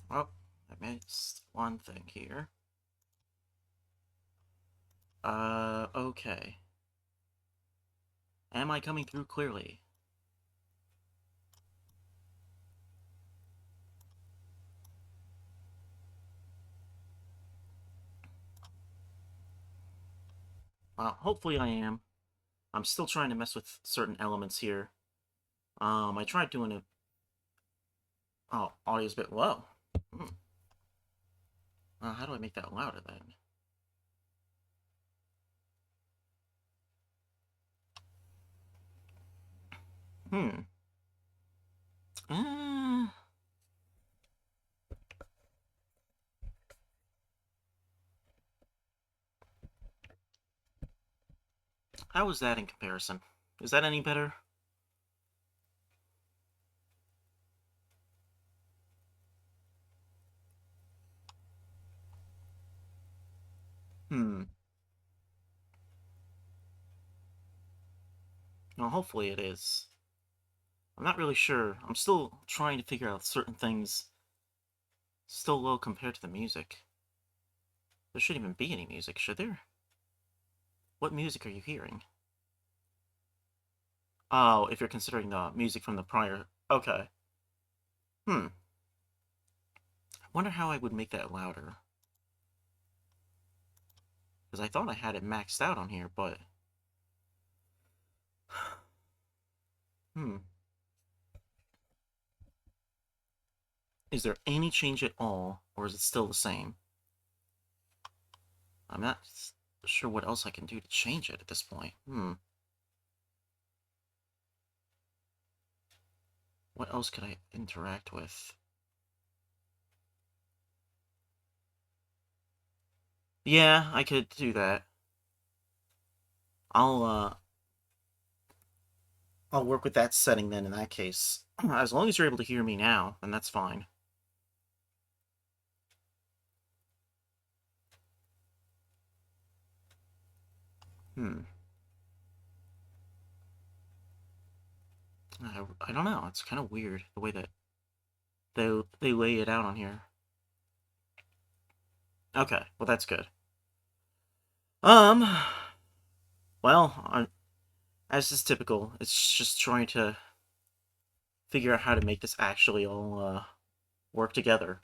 Oh, I missed one thing here. Okay. Am I coming through clearly? Well, hopefully I am. I'm still trying to mess with certain elements here. I tried doing a... Oh, audio's a bit low. Hmm. How do I make that louder then? Hmm. Uh, how is that in comparison? Is that any better? Hmm. Well, hopefully it is. I'm not really sure. I'm still trying to figure out certain things. Still low compared to the music. There shouldn't even be any music, should there? What music are you hearing? Oh, if you're considering the music from the prior... Okay. Hmm. I wonder how I would make that louder. Because I thought I had it maxed out on here, but... Hmm. Is there any change at all, or is it still the same? I'm not sure what else I can do to change it at this point. Hmm. What else could I interact with? Yeah, I could do that. I'll, uh... I'll work with that setting then in that case. As long as you're able to hear me now, then that's fine. Hmm. I don't know. It's kind of weird the way that they lay it out on here. Okay, well that's good. Um, well, as is typical, it's just trying to figure out how to make this actually all work together.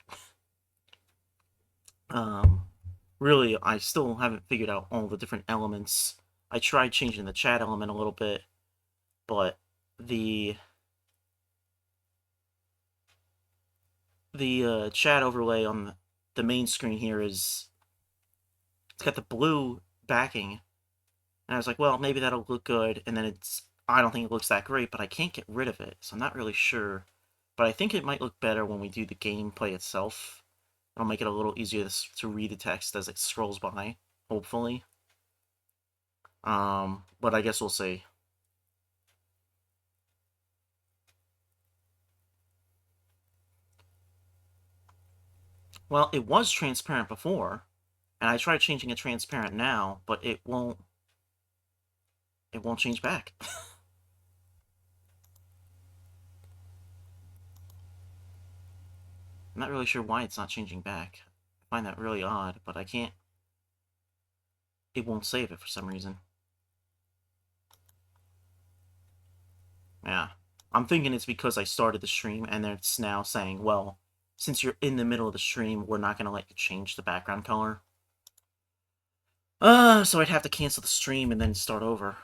Um, really, I still haven't figured out all the different elements. I tried changing the chat element a little bit, but the chat overlay on the main screen here is it's got the blue backing, and I was like, well, maybe that'll look good, and then I don't think it looks that great, but I can't get rid of it, so I'm not really sure. But I think it might look better when we do the gameplay itself. It'll make it a little easier to read the text as it scrolls by, hopefully. But I guess we'll see. Well, it was transparent before, and I tried changing it transparent now, but it won't change back. I'm not really sure why it's not changing back. I find that really odd, but I can't... It won't save it for some reason. Yeah. I'm thinking it's because I started the stream, and it's now saying, well, since you're in the middle of the stream, we're not going to let you change the background color. So I'd have to cancel the stream and then start over.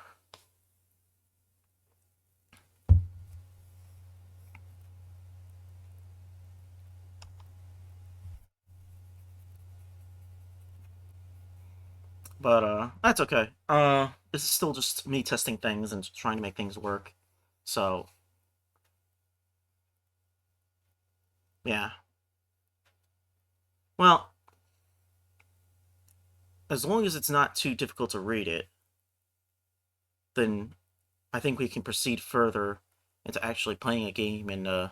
But, that's okay. This is still just me testing things and trying to make things work. So, yeah. Well, as long as it's not too difficult to read it, then I think we can proceed further into actually playing a game and,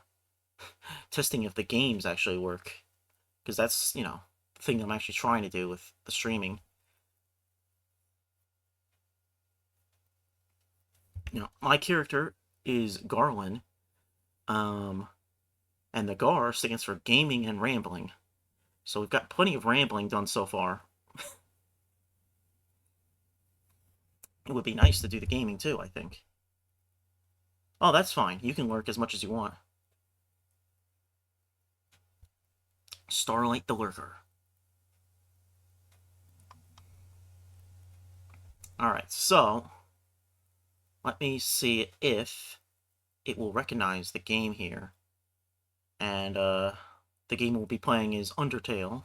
testing if the games actually work. Because that's, the thing I'm actually trying to do with the streaming. My character is Garlan. Um, And the GAR stands for Gaming and Rambling. So we've got plenty of rambling done so far. It would be nice to do the gaming too, I think. Oh, that's fine. You can lurk as much as you want. Starlight the Lurker. Alright, so let me see if it will recognize the game here. And the game we'll be playing is Undertale.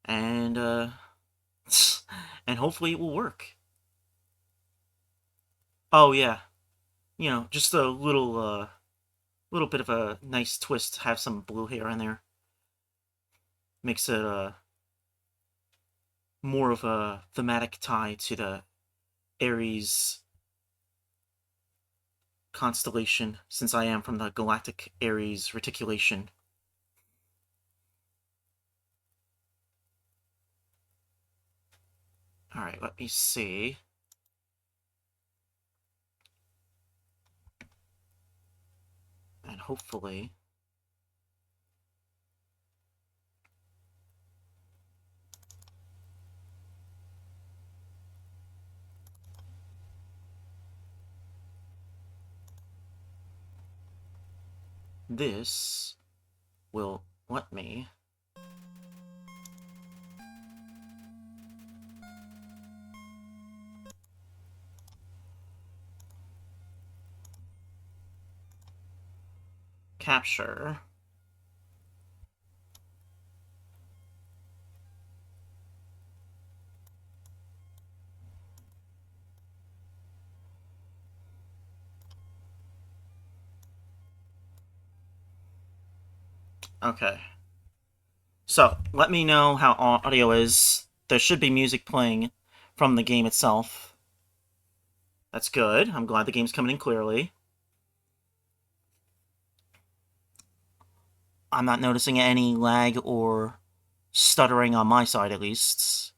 And and hopefully it will work. Oh yeah. You know, just a little bit of a nice twist to have some blue hair in there. Makes it more of a thematic tie to the Aries constellation, since I am from the galactic Aries reticulation. Alright, let me see. And hopefully... this will let me capture okay. So, let me know how audio is. There should be music playing from the game itself. That's good. I'm glad the game's coming in clearly. I'm not noticing any lag or stuttering on my side, at least.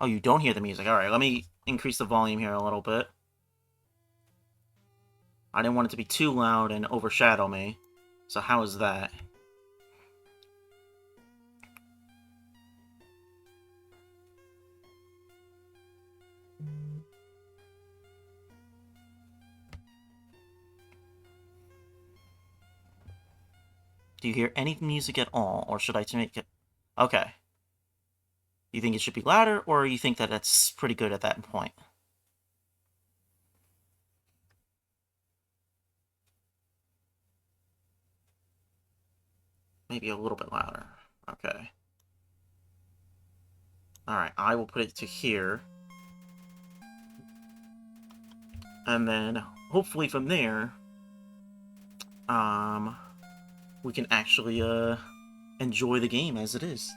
Oh, you don't hear the music. Alright, let me increase the volume here a little bit. I didn't want it to be too loud and overshadow me. So how is that? Do you hear any music at all, or should I make it... Okay. You think it should be louder, or you think that it's pretty good at that point? Maybe a little bit louder. Okay. Alright, I will put it to here. And then, hopefully from there, we can actually, enjoy the game as it is.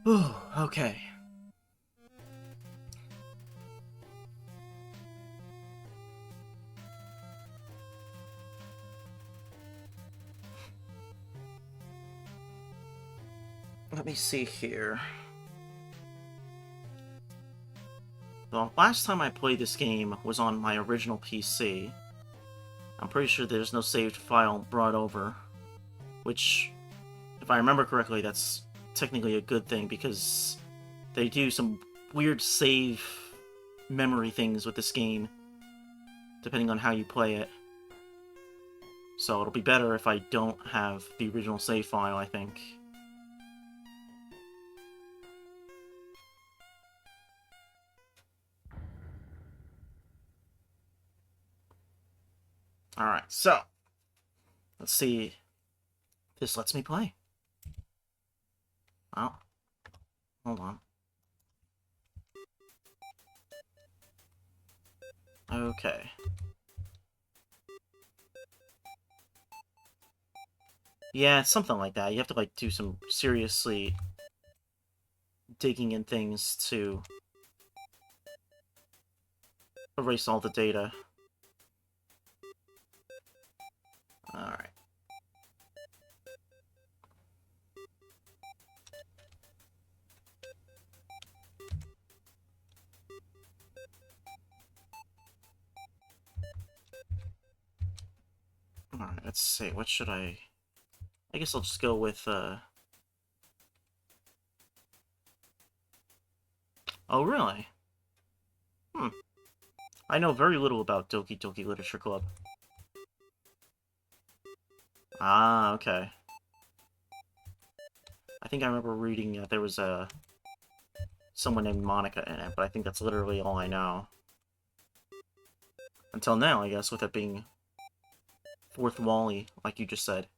Ooh, okay. Let me see here. The last time I played this game was on my original PC. I'm pretty sure there's no saved file brought over. Which, if I remember correctly, that's technically a good thing, because they do some weird save memory things with this game, depending on how you play it. So it'll be better if I don't have the original save file, I think. Alright, so let's see if this lets me play. Oh, hold on. Okay. Yeah, it's something like that. You have to, like, do some seriously digging in things to erase all the data. Alright, let's see. What should I... I guess I'll just go with, Oh, really? Hmm. I know very little about Doki Doki Literature Club. Ah, okay. I think I remember reading that there was someone named Monica in it, but I think that's literally all I know. Until now, I guess, with it being Fourth Wally, like you just said.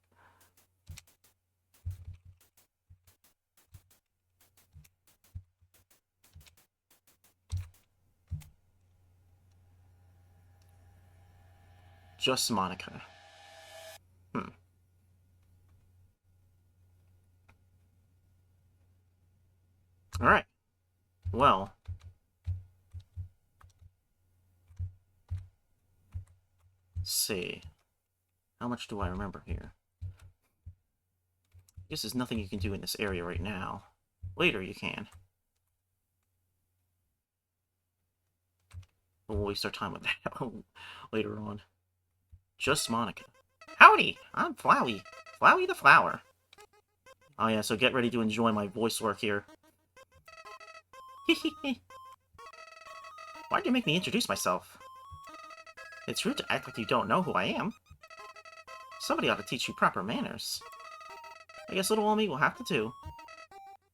Just Monica. Hmm. Alright. Well. Let's see. How much do I remember here? I guess there's nothing you can do in this area right now. Later you can. We'll waste our time with that later on. Just Monica. Howdy! I'm Flowey. Flowey the Flower. Oh yeah, so get ready to enjoy my voice work here. Why'd you make me introduce myself? It's rude to act like you don't know who I am. Somebody ought to teach you proper manners. I guess little old me will have to do.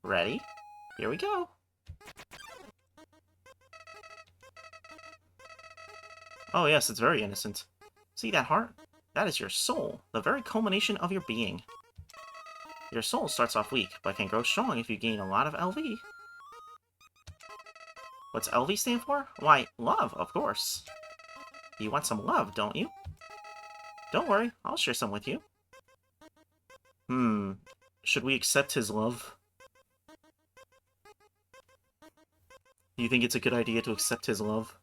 Ready? Here we go. Oh yes, it's very innocent. See that heart? That is your soul, the very culmination of your being. Your soul starts off weak, but can grow strong if you gain a lot of LV. What's LV stand for? Why, love, of course. You want some love, don't you? Don't worry, I'll share some with you. Should we accept his love? Do you think it's a good idea to accept his love?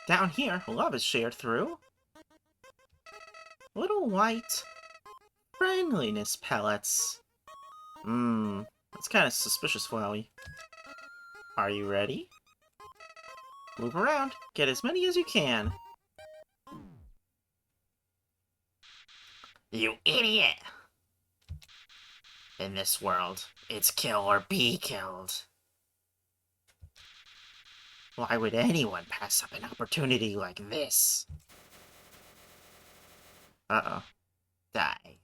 Down here, love is shared through little white friendliness pellets. That's kind of suspicious, Flowey. Are you ready? Move around. Get as many as you can. You idiot! In this world, it's kill or be killed. Why would anyone pass up an opportunity like this? Uh-oh. Die.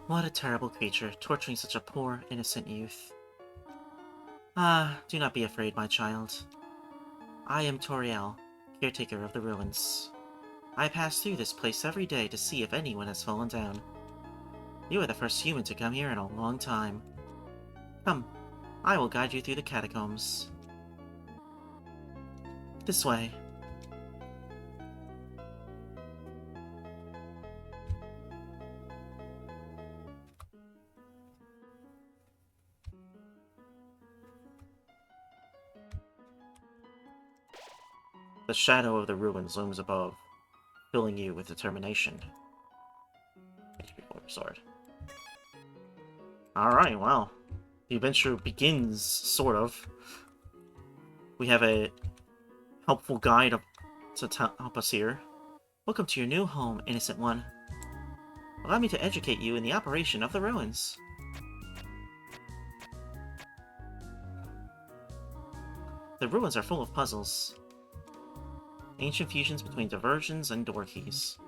What a terrible creature, torturing such a poor, innocent youth. Ah, do not be afraid, my child. I am Toriel, caretaker of the ruins. I pass through this place every day to see if anyone has fallen down. You are the first human to come here in a long time. Come, I will guide you through the catacombs. This way. The shadow of the ruins looms above, filling you with determination. HP sword. Alright, well. The adventure begins, sort of. We have a helpful guide to help us here. Welcome to your new home, innocent one. Allow me to educate you in the operation of the ruins. The ruins are full of puzzles. Ancient fusions between diversions and door keys.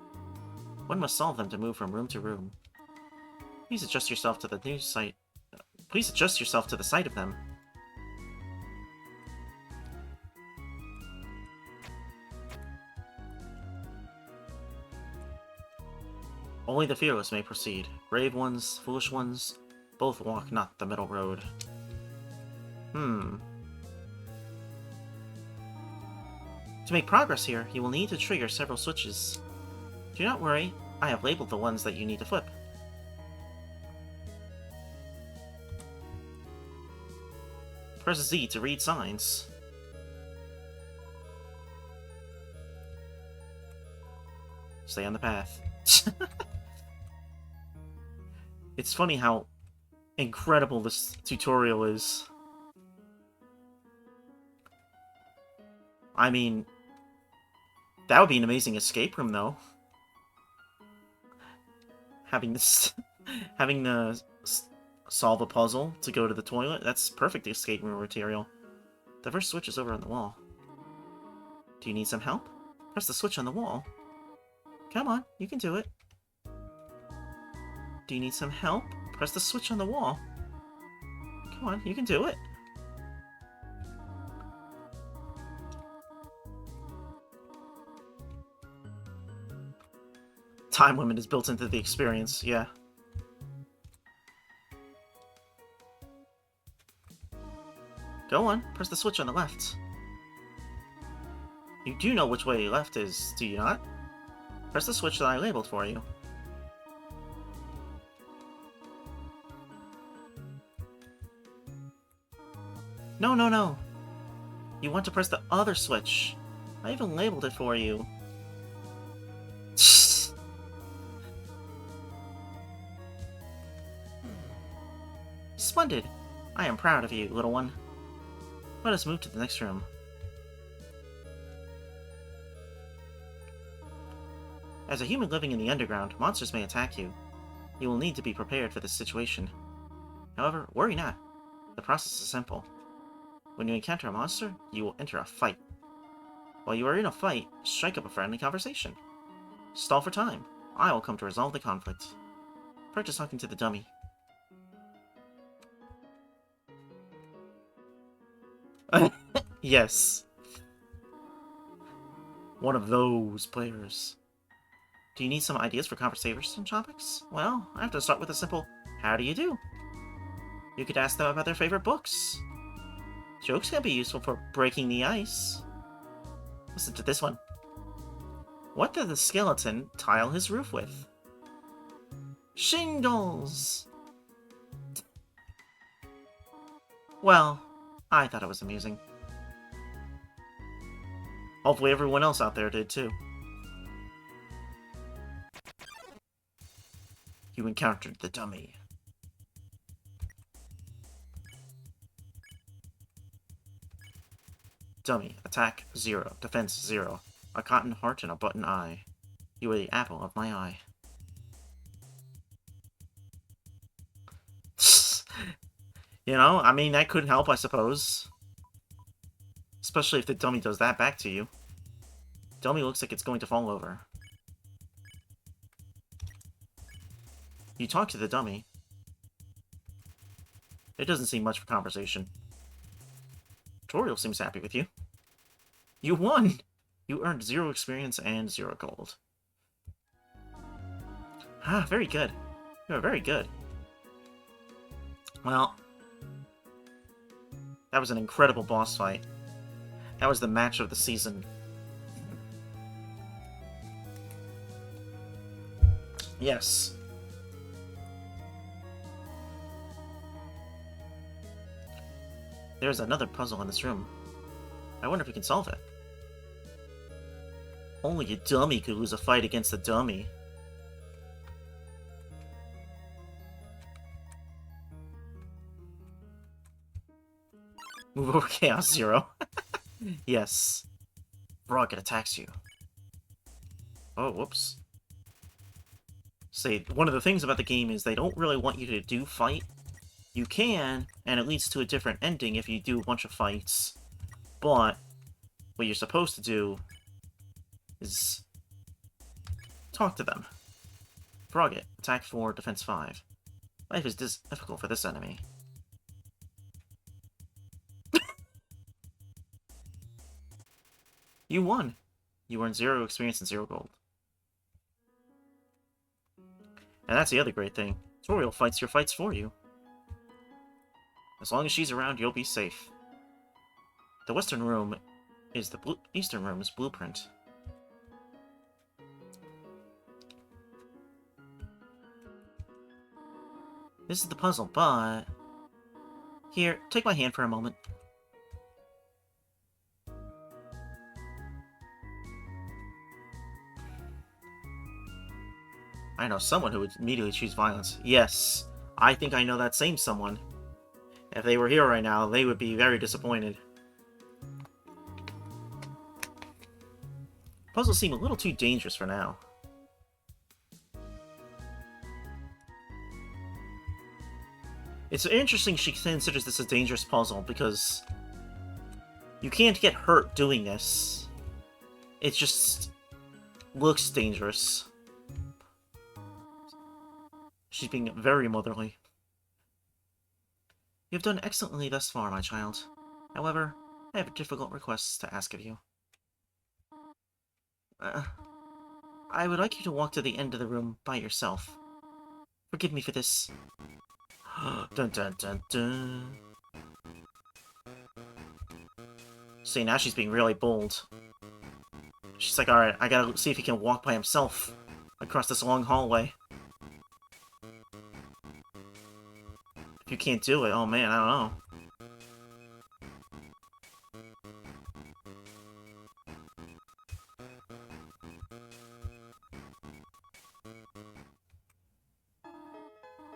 One must solve them to move from room to room. Please adjust yourself to the new sight. Please adjust yourself to the sight of them. Only the fearless may proceed. Brave ones, foolish ones, both walk not the middle road. To make progress here, you will need to trigger several switches. Do not worry, I have labeled the ones that you need to flip. Press Z to read signs. Stay on the path. It's funny how incredible this tutorial is. I mean, that would be an amazing escape room, though. Having this, having to solve a puzzle to go to the toilet, that's perfect escape room material. The first switch is over on the wall. Do you need some help? Press the switch on the wall. Come on, you can do it. Do you need some help? Press the switch on the wall. Come on, you can do it. Time limit is built into the experience, yeah. Go on, press the switch on the left. You do know which way left is, do you not? Press the switch that I labeled for you. No, no, no. You want to press the other switch. I even labeled it for you. Splendid. I am proud of you, little one. Let us move to the next room. As a human living in the underground, monsters may attack you. You will need to be prepared for this situation. However, worry not. The process is simple. When you encounter a monster, you will enter a fight. While you are in a fight, strike up a friendly conversation. Stall for time. I will come to resolve the conflict. Practice talking to the dummy. Yes. One of those players. Do you need some ideas for conversation topics? Well, I have to start with a simple, how do you do? You could ask them about their favorite books. Jokes can be useful for breaking the ice. Listen to this one. What did the skeleton tile his roof with? Shingles! Well, I thought it was amusing. Hopefully everyone else out there did too. You encountered the dummy. Dummy, attack 0, defense 0, a cotton heart and a button eye. You are the apple of my eye. You know, I mean, that could help, I suppose. Especially if the dummy does that back to you. Dummy looks like it's going to fall over. You talk to the dummy. It doesn't seem much for conversation. Tutorial seems happy with you. You won! You earned 0 experience and 0 gold. Ah, very good. You are very good. Well, that was an incredible boss fight. That was the match of the season. Yes. There's another puzzle in this room. I wonder if we can solve it. Only a dummy could lose a fight against a dummy. Move over Chaos 0. Yes. Rocket attacks you. Oh, whoops. Say, one of the things about the game is they don't really want you to do fight. You can, and it leads to a different ending if you do a bunch of fights. But what you're supposed to do is talk to them. Frogget, attack 4, defense 5. Life is difficult for this enemy. You won! You earned 0 experience and 0 gold. And that's the other great thing. Toriel fights your fights for you. As long as she's around, you'll be safe. The western room is the eastern room's blueprint. This is the puzzle, but... Here, take my hand for a moment. I know someone who would immediately choose violence. Yes, I think I know that same someone. If they were here right now, they would be very disappointed. Puzzles seem a little too dangerous for now. It's interesting she considers this a dangerous puzzle, because you can't get hurt doing this. It just looks dangerous. She's being very motherly. You've done excellently thus far, my child. However, I have a difficult request to ask of you. I would like you to walk to the end of the room by yourself. Forgive me for this. Dun dun dun dun. See, now she's being really bold. She's like, alright, I gotta see if he can walk by himself across this long hallway. If you can't do it, oh man, I don't know.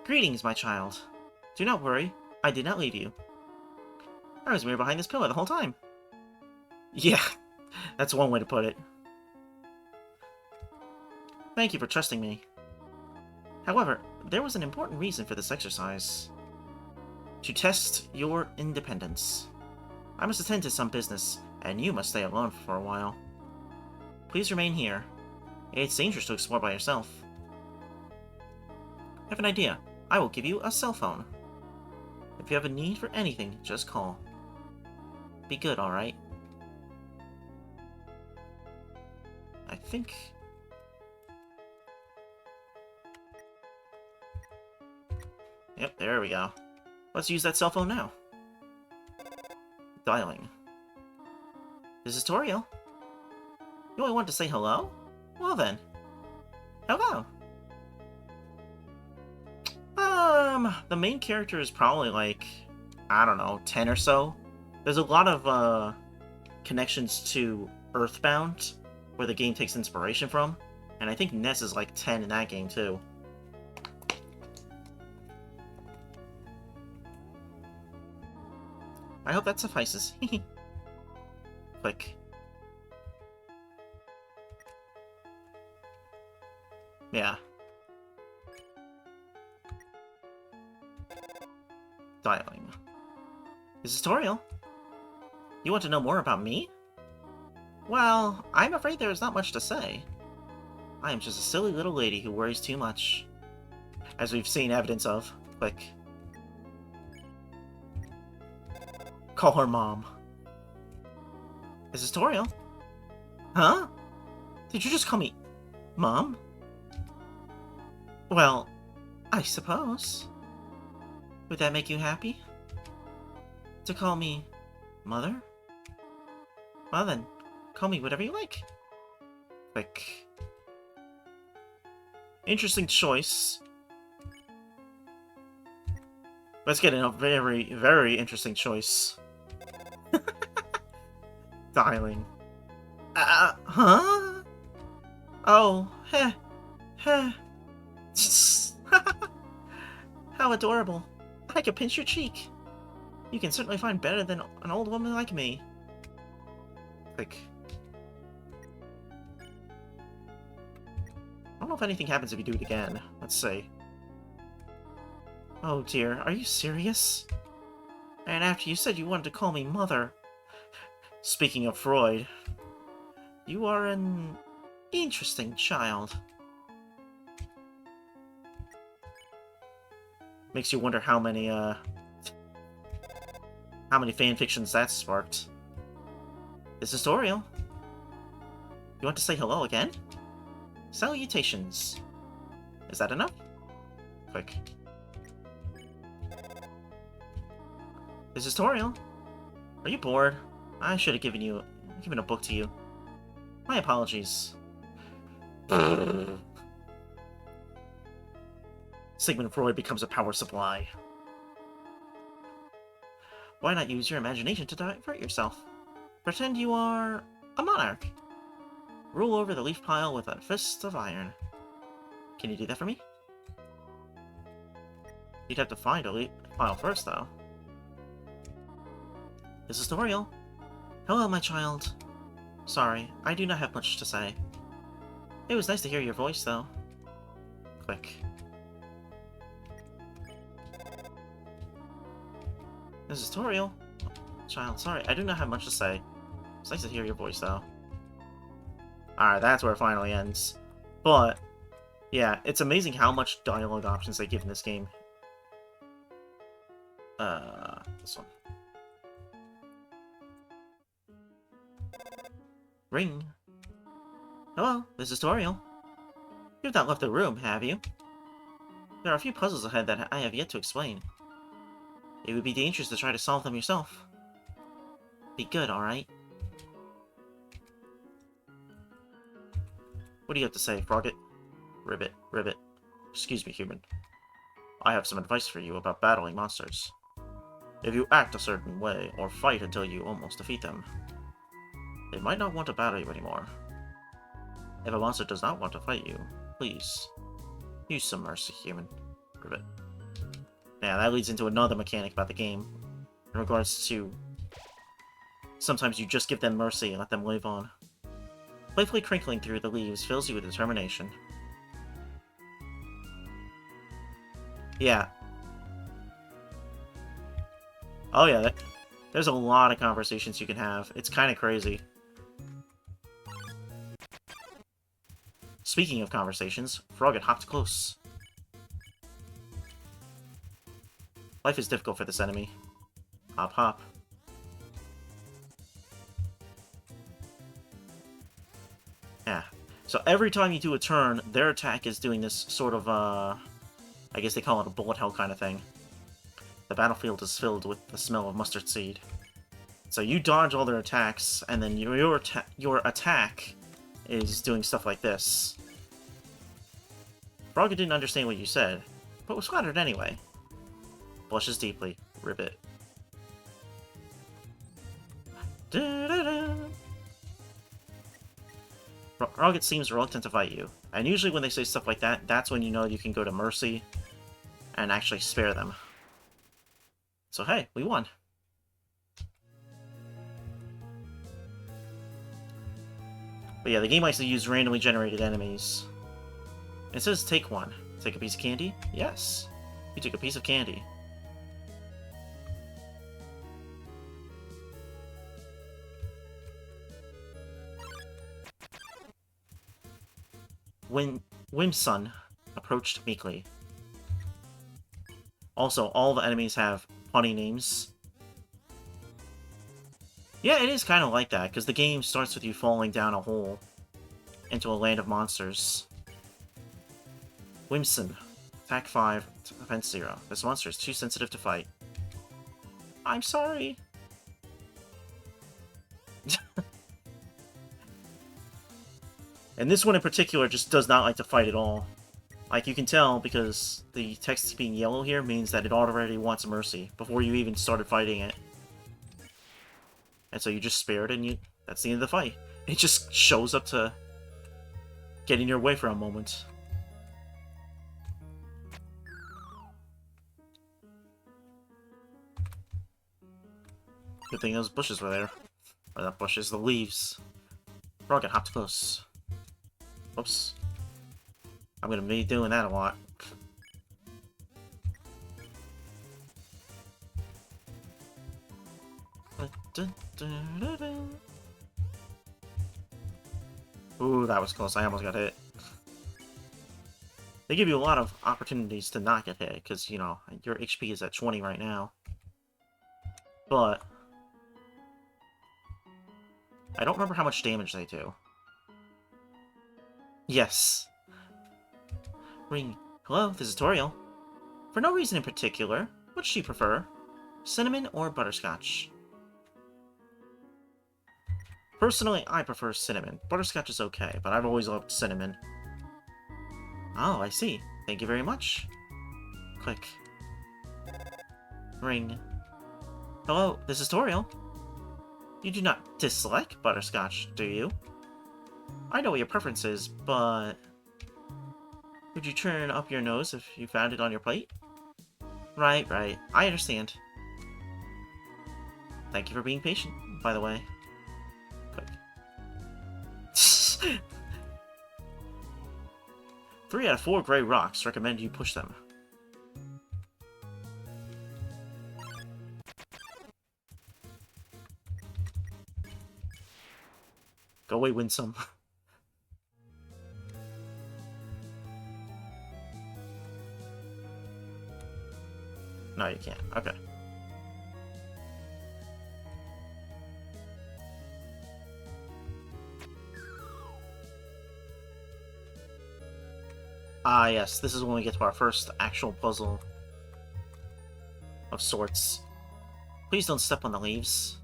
Greetings, my child. Do not worry, I did not leave you. I was mirrored behind this pillar the whole time. Yeah, that's one way to put it. Thank you for trusting me. However, there was an important reason for this exercise. To test your independence. I must attend to some business, and you must stay alone for a while. Please remain here. It's dangerous to explore by yourself. I have an idea. I will give you a cell phone. If you have a need for anything, just call. Be good, alright? I think... Yep, there we go. Let's use that cell phone now. Dialing. This is Toriel. You only want to say hello? Well then. Hello. The main character is probably like, I don't know, 10 or so. There's a lot of, connections to Earthbound, where the game takes inspiration from. And I think Ness is like 10 in that game, too. I hope that suffices. Click. Yeah. Dialing. This is Toriel. You want to know more about me? Well, I'm afraid there is not much to say. I am just a silly little lady who worries too much. As we've seen evidence of. Click. Call her mom. This is Toriel. Huh? Did you just call me Mom? Well, I suppose. Would that make you happy? To call me Mother? Well then, call me whatever you like. Click. Interesting choice. Let's get in a very, very interesting choice. Dialing. Huh? Oh, heh, heh. How adorable. I could pinch your cheek. You can certainly find better than an old woman like me. Click. I don't know if anything happens if you do it again. Let's see. Oh dear, are you serious? And after you said you wanted to call me Mother... Speaking of Freud, you are an interesting child. Makes you wonder how many fanfictions that sparked. This is Toriel. You want to say hello again? Salutations. Is that enough? Click. This is Toriel. Are you bored? I should have given a book to you. My apologies. Sigmund Freud becomes a power supply. Why not use your imagination to divert yourself? Pretend you are a monarch. Rule over the leaf pile with a fist of iron. Can you do that for me? You'd have to find a leaf pile first, though. This is Toriel. Hello, my child. Sorry, I do not have much to say. It was nice to hear your voice, though. Click. This is Toriel. Child, sorry, I do not have much to say. It's nice to hear your voice, though. Alright, that's where it finally ends. But, yeah, it's amazing how much dialogue options they give in this game. This one. Ring. Hello, this is Toriel. You've not left the room, have you? There are a few puzzles ahead that I have yet to explain. It would be dangerous to try to solve them yourself. Be good, alright? What do you have to say, Frogget? Ribbit, Ribbit. Excuse me, human. I have some advice for you about battling monsters. If you act a certain way, or fight until you almost defeat them, they might not want to battle you anymore. If a monster does not want to fight you, please, use some mercy, human. Ribbit. Yeah, that leads into another mechanic about the game, in regards to sometimes you just give them mercy and let them live on. Playfully crinkling through the leaves fills you with determination. Yeah. Oh yeah, there's a lot of conversations you can have. It's kind of crazy. Speaking of conversations, Frogget hopped close. Life is difficult for this enemy. Hop, hop. Yeah. So every time you do a turn, their attack is doing this sort of, I guess they call it a bullet hell kind of thing. The battlefield is filled with the smell of mustard seed. So you dodge all their attacks, and then your attack is doing stuff like this. Frogget didn't understand what you said, but was flattered anyway. Blushes deeply. Ribbit. Frogget seems reluctant to fight you, and usually when they say stuff like that, that's when you know you can go to Mercy and actually spare them. So hey, we won. But yeah, the game likes to use randomly generated enemies. It says take one. Take a piece of candy? Yes. You took a piece of candy. When Whimsun approached meekly. Also, all the enemies have funny names. Yeah, it is kind of like that, because the game starts with you falling down a hole into a land of monsters. Whimsun. Attack 5, defense 0. This monster is too sensitive to fight. I'm sorry. And this one in particular just does not like to fight at all. Like, you can tell because the text being yellow here means that it already wants mercy before you even started fighting it. And so you just spared and that's the end of the fight. It just shows up to get in your way for a moment. Good thing those bushes were there. Or not bushes, the leaves. Frogget hopped close. Oops. I'm gonna be doing that a lot. Ooh, that was close. I almost got hit. They give you a lot of opportunities to not get hit, because, you know, your HP is at 20 right now. But I don't remember how much damage they do. Yes. Ring. Hello, this is Toriel. For no reason in particular, what does she prefer? Cinnamon or butterscotch? Personally, I prefer cinnamon. Butterscotch is okay, but I've always loved cinnamon. Oh, I see. Thank you very much. Click. Ring. Hello, this is Toriel. You do not dislike butterscotch, do you? I know what your preference is, but... would you turn up your nose if you found it on your plate? Right. I understand. Thank you for being patient, by the way. Click. 3 out of 4 gray rocks. Recommend you push them. Go away, Winsome. No, you can't. Okay. Ah, yes. This is when we get to our first actual puzzle of sorts. Please don't step on the leaves.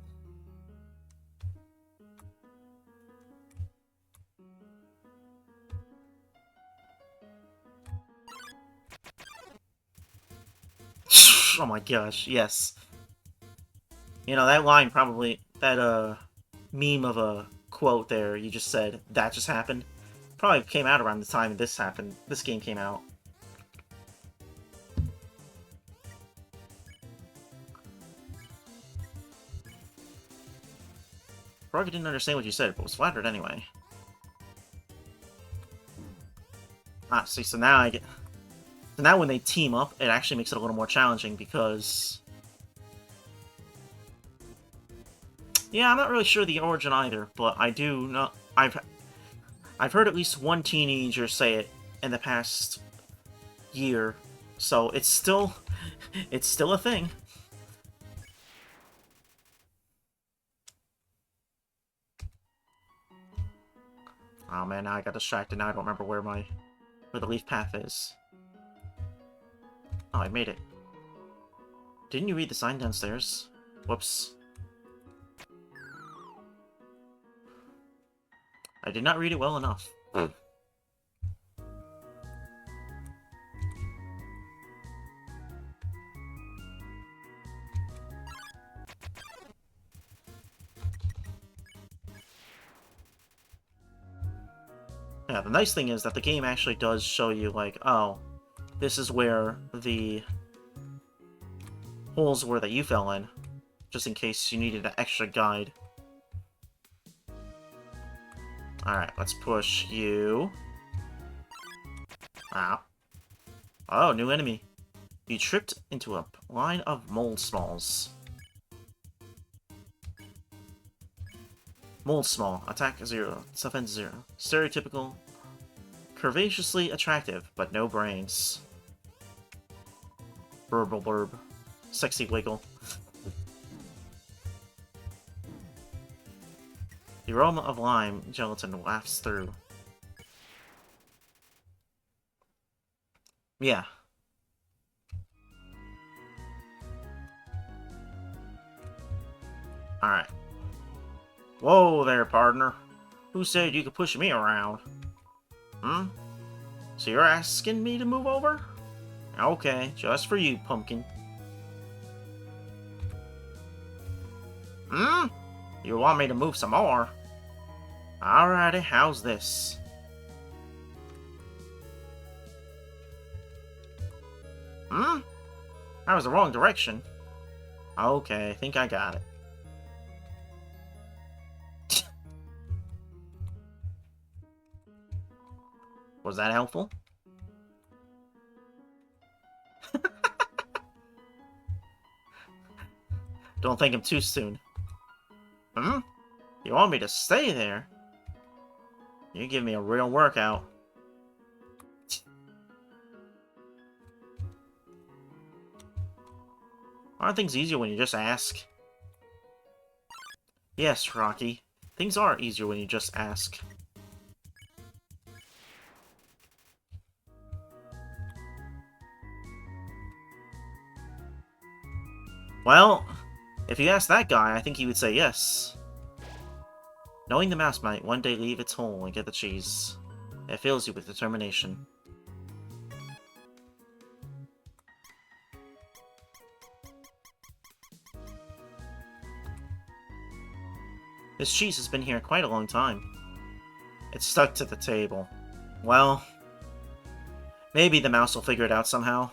Oh my gosh, yes. You know, that line probably... that, meme of a quote there you just said, that just happened, probably came out around the time this happened. This game came out. Probably didn't understand what you said, but was flattered anyway. Ah, see, so now I get... So now when they team up, it actually makes it a little more challenging, because... yeah, I'm not really sure the origin either, but I do know... I've heard at least one teenager say it in the past year, so it's still... it's still a thing. Oh man, now I got distracted. Now I don't remember where the leaf path is. Oh, I made it. Didn't you read the sign downstairs? Whoops. I did not read it well enough. Yeah, the nice thing is that the game actually does show you, like, oh, this is where the holes were that you fell in, just in case you needed an extra guide. Alright, let's push you. Ow. Oh, new enemy. You tripped into a line of mold smalls. Mold small. Attack 0. Defense 0. Stereotypical. Curvaceously attractive, but no brains. Burble blurb. Sexy wiggle. The aroma of lime gelatin wafts through. Yeah. Alright. Whoa there, partner. Who said you could push me around? Hmm? So you're asking me to move over? Okay, just for you, pumpkin. Hmm? You want me to move some more? Alrighty, how's this? Hmm? That was the wrong direction. Okay, I think I got it. Was that helpful? Don't think him too soon. Hmm? You want me to stay there? You give me a real workout. Aren't things easier when you just ask? Yes, Rocky. Things are easier when you just ask. Well, if you ask that guy, I think he would say yes. Knowing the mouse might one day leave its hole and get the cheese, it fills you with determination. This cheese has been here quite a long time. It's stuck to the table. Well, maybe the mouse will figure it out somehow.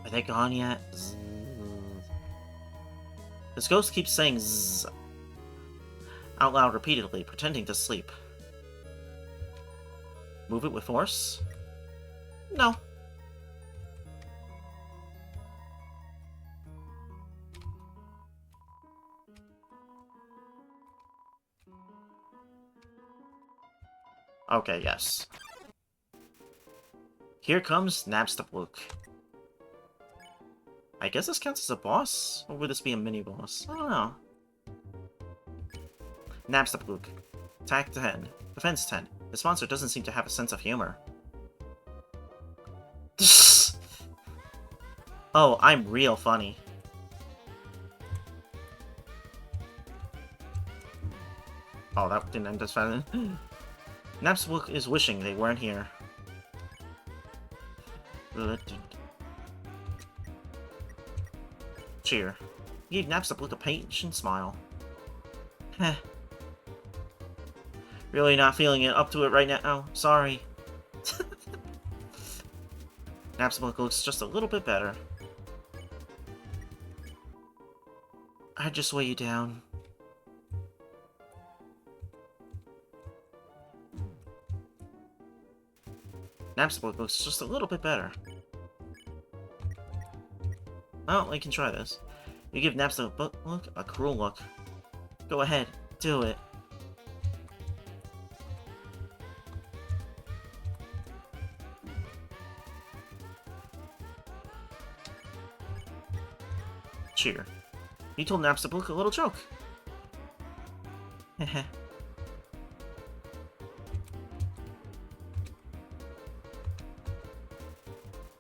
Are they gone yet? This ghost keeps saying zzz out loud repeatedly, pretending to sleep. Move it with force? No. Okay, yes. Here comes Napstablook. I guess this counts as a boss? Or would this be a mini-boss? I don't know. Napstablook. Attack 10. Defense 10. This monster doesn't seem to have a sense of humor. Oh, I'm real funny. Oh, that didn't end as fast. Napstablook is wishing they weren't here. Cheer. He gave Napstablook a patient smile. Heh. Really not feeling it up to it right now. Oh, sorry. Napstablook looks just a little bit better. I'd just weigh you down. Napstablook looks just a little bit better. Oh, we can try this. You give Napstablook a cruel look. Go ahead, do it. Cheer. You told Napstablook a little joke. Heh.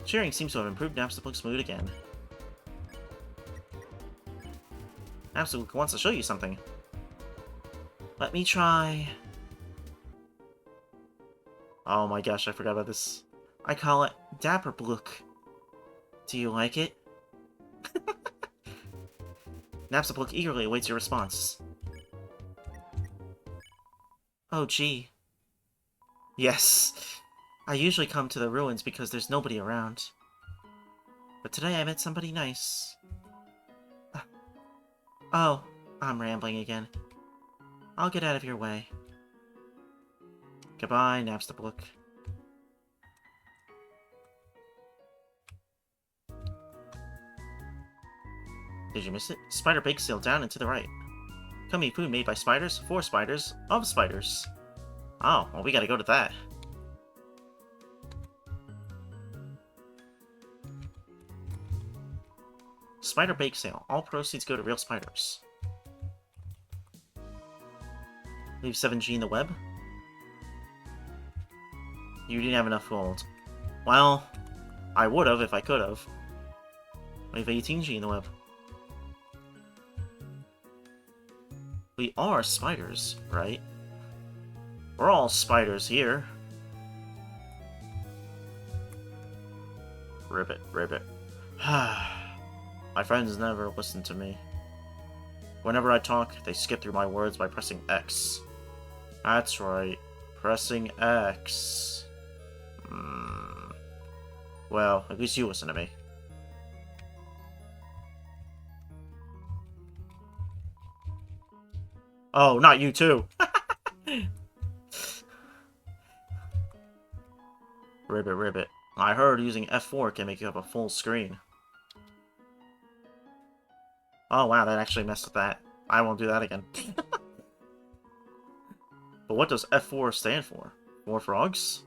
Cheering seems to have improved Napstablook's mood again. Napstablook wants to show you something. Let me try. Oh my gosh, I forgot about this. I call it Dapperblook. Do you like it? Napstablook eagerly awaits your response. Oh gee. Yes. I usually come to the ruins because there's nobody around. But today I met somebody nice. Oh, I'm rambling again. I'll get out of your way. Goodbye, Napstablook. Did you miss it? Spider bake sale down and to the right. Come eat food made by spiders, for spiders, of spiders. Oh, well we gotta go to that. Spider bake sale. All proceeds go to real spiders. Leave 7G in the web? You didn't have enough gold. Well, I would've if I could've. Leave 18G in the web. We are spiders, right? We're all spiders here. Ribbit, ribbit. My friends never listen to me. Whenever I talk, they skip through my words by pressing X. That's right, pressing X. Well, at least you listen to me. Oh, not you too! Ribbit, ribbit. I heard using F4 can make you have a full screen. Oh wow, that actually messed with that. I won't do that again. But what does F4 stand for? More frogs?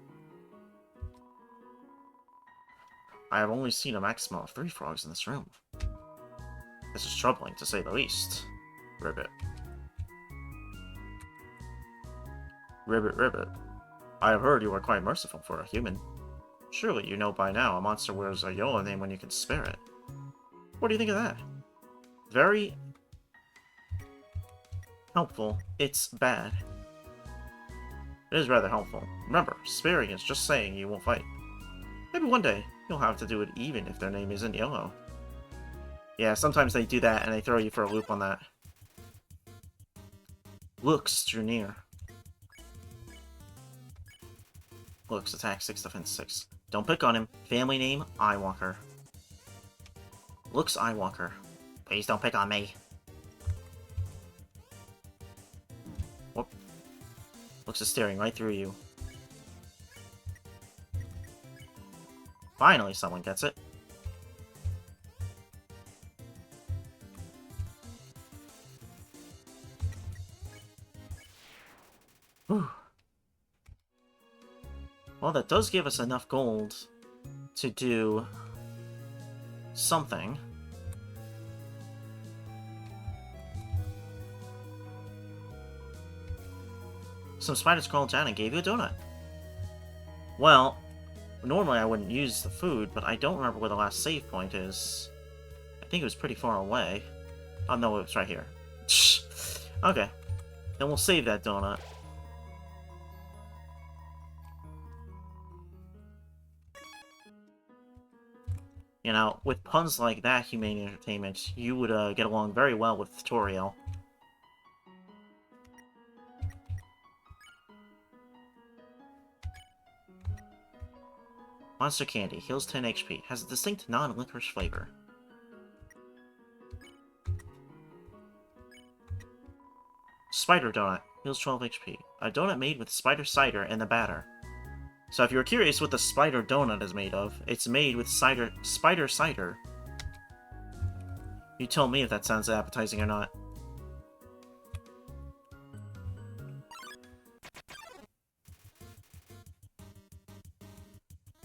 I have only seen a maximum of 3 frogs in this room. This is troubling, to say the least. Ribbit. Ribbit, ribbit. I have heard you are quite merciful for a human. Surely you know by now a monster wears a YOLO name when you can spare it. What do you think of that? Very helpful. It's bad. It is rather helpful. Remember, sparing is just saying you won't fight. Maybe one day, you'll have to do it even if their name isn't Yellow. Yeah, sometimes they do that and they throw you for a loop on that. Looks drew near. Looks, attack 6, defense 6. Don't pick on him. Family name, Eyewalker. Looks Eyewalker. Please don't pick on me. Whoop. Looks is staring right through you. Finally, someone gets it. Whew. Well, that does give us enough gold to do something. Some spiders crawled down and gave you a donut. Well, normally I wouldn't use the food, but I don't remember where the last save point is. I think it was pretty far away. Oh no, it was right here. Okay. Then we'll save that donut. You know, with puns like that, Humane Entertainment, you would get along very well with Toriel. Monster Candy, heals 10 HP, has a distinct non-licorice flavor. Spider Donut, heals 12 HP. A donut made with spider cider in the batter. So if you're curious what the spider donut is made of, it's made with spider cider. You tell me if that sounds appetizing or not.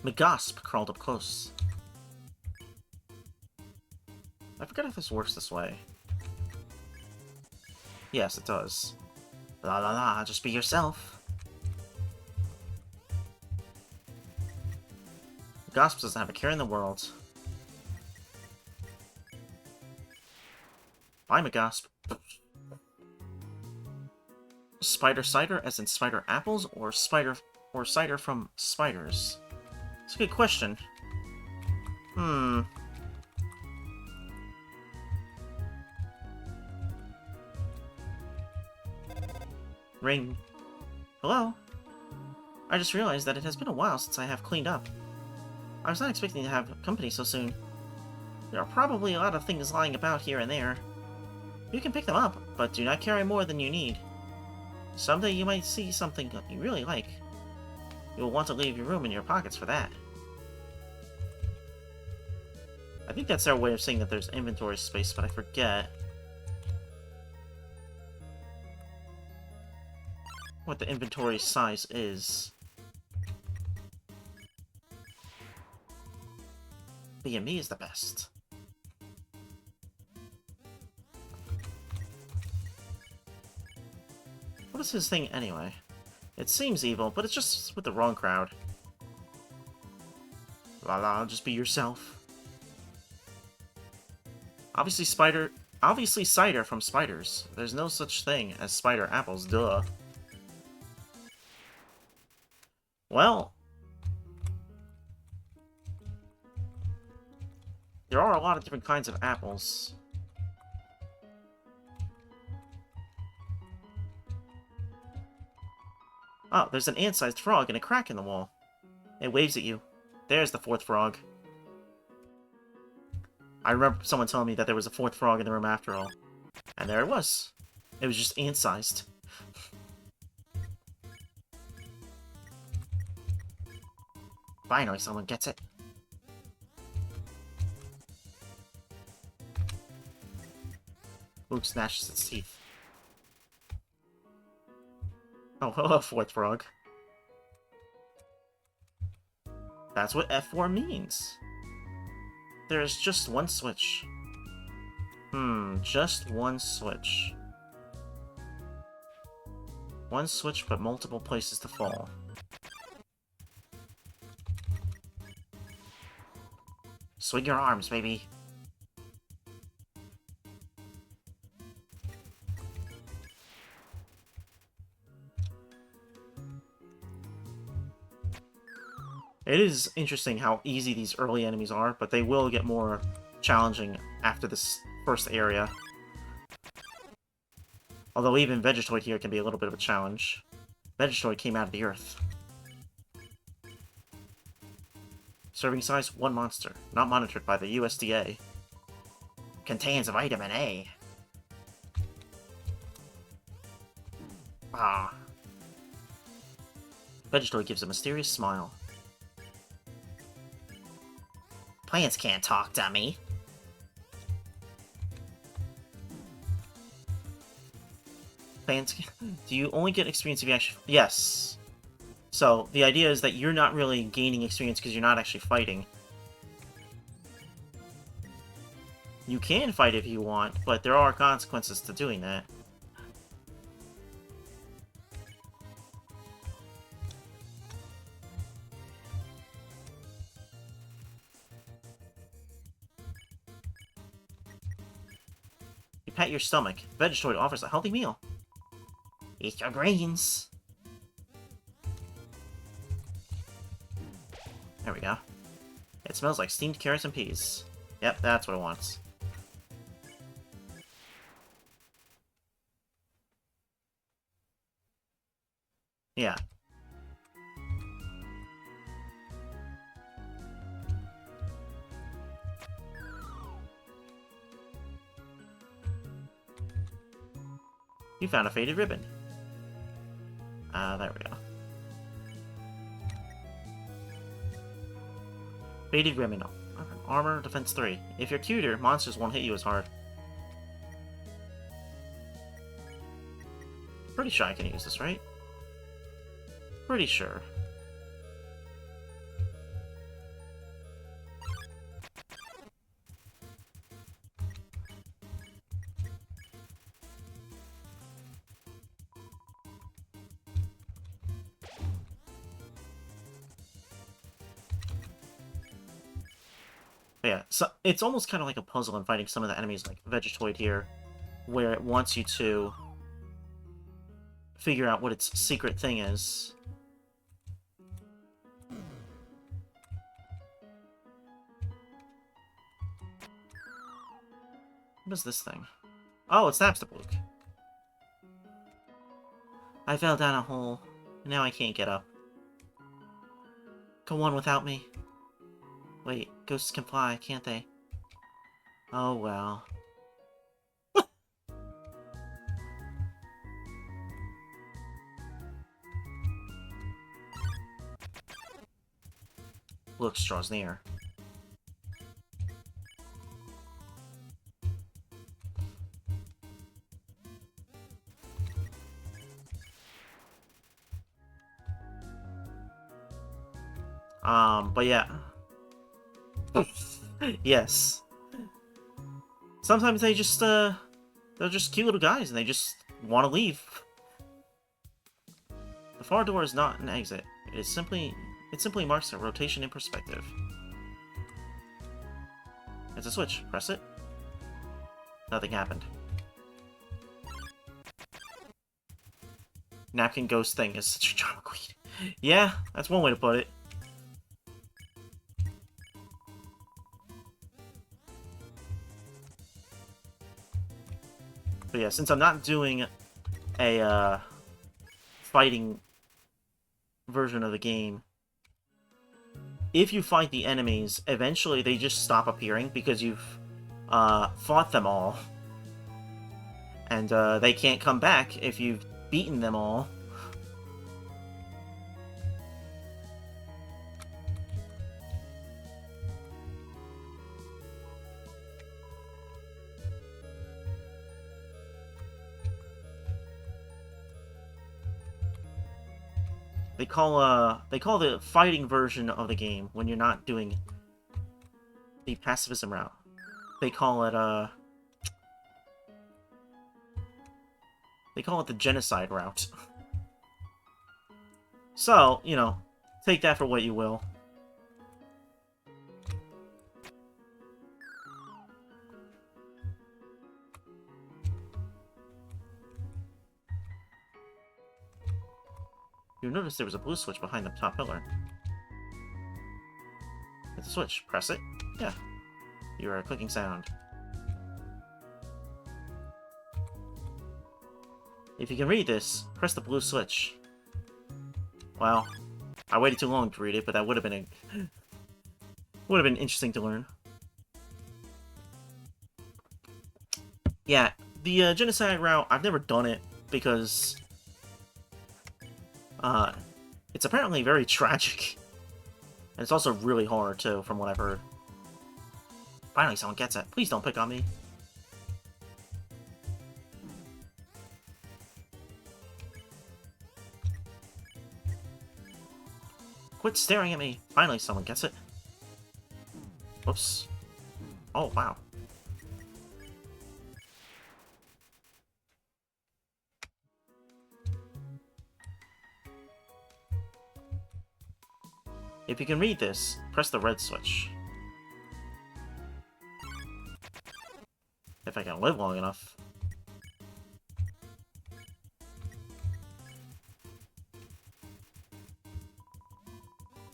Magasp crawled up close. I forget if this works this way. Yes, it does. La la la, just be yourself. Magasp doesn't have a care in the world. Bye, Magasp. Spider cider, as in spider apples, or cider from spiders? It's a good question. Ring. Hello? I just realized that it has been a while since I have cleaned up. I was not expecting to have company so soon. There are probably a lot of things lying about here and there. You can pick them up, but do not carry more than you need. Someday you might see something you really like. You will want to leave your room in your pockets for that. I think that's their way of saying that there's inventory space, but I forget what the inventory size is. B&B is the best. What is his thing anyway? It seems evil, but it's just with the wrong crowd. La la, just be yourself. Obviously cider from spiders. There's no such thing as spider apples, duh. Well, there are a lot of different kinds of apples. Oh, there's an ant-sized frog and a crack in the wall. It waves at you. There's the fourth frog. I remember someone telling me that there was a fourth frog in the room after all. And there it was. It was just ant-sized. Finally, someone gets it. Luke snatches its teeth. Oh, hello, fourth frog. That's what F4 means. There is just one switch. Just one switch. One switch, but multiple places to fall. Swing your arms, baby. It is interesting how easy these early enemies are, but they will get more challenging after this first area. Although even Vegetoid here can be a little bit of a challenge. Vegetoid came out of the earth. Serving size, 1 monster. Not monitored by the USDA. Contains vitamin A. Ah. Vegetoid gives a mysterious smile. Plants can't talk, dummy. Plants... Do you only get experience if you actually... Yes. So, the idea is that you're not really gaining experience because you're not actually fighting. You can fight if you want, but there are consequences to doing that. You pat your stomach. Vegetoid offers a healthy meal. Eat your greens. There we go. It smells like steamed carrots and peas. Yep, that's what it wants. Yeah. You found a faded ribbon. There we go. Faded ribbon. Armor, defense 3. If you're cuter, monsters won't hit you as hard. Pretty sure I can use this, right? Pretty sure. Yeah, so it's almost kind of like a puzzle in fighting some of the enemies, like Vegetoid here, where it wants you to figure out what its secret thing is. What is this thing? Oh, it's Napstablook. I fell down a hole. Now I can't get up. Go on without me. Wait, ghosts can fly, can't they? Oh well. Looks draws near. But yeah. Yes. Sometimes they just, they're just cute little guys and they just want to leave. The far door is not an exit. It simply marks a rotation in perspective. It's a switch. Press it. Nothing happened. Napkin ghost thing is such a drama queen. Yeah, that's one way to put it. But yeah, since I'm not doing a fighting version of the game, if you fight the enemies, eventually they just stop appearing because you've fought them all. And they can't come back if you've beaten them all. They call the fighting version of the game when you're not doing the pacifism route. They call it the genocide route. So, you know, take that for what you will. You noticed there was a blue switch behind the top pillar. Hit the switch. Press it. Yeah. You are a clicking sound. If you can read this, press the blue switch. Well, I waited too long to read it, but that would have been interesting to learn. Yeah, the genocide route, I've never done it because it's apparently very tragic. And it's also really hard, too, from what I've heard. Finally, someone gets it. Please don't pick on me. Quit staring at me. Finally, someone gets it. Whoops. Oh, wow. If you can read this, press the red switch. If I can live long enough.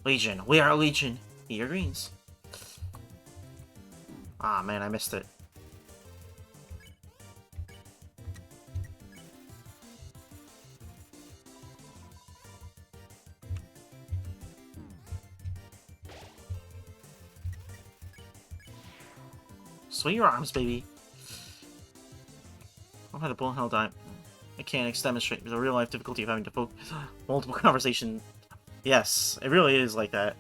Legion. We are Legion. Here greens. Ah, man, I missed it. Swing your arms, baby. I'll have the bullet hell die. Mechanics demonstrate the real-life difficulty of having to focus multiple conversation. Yes, it really is like that.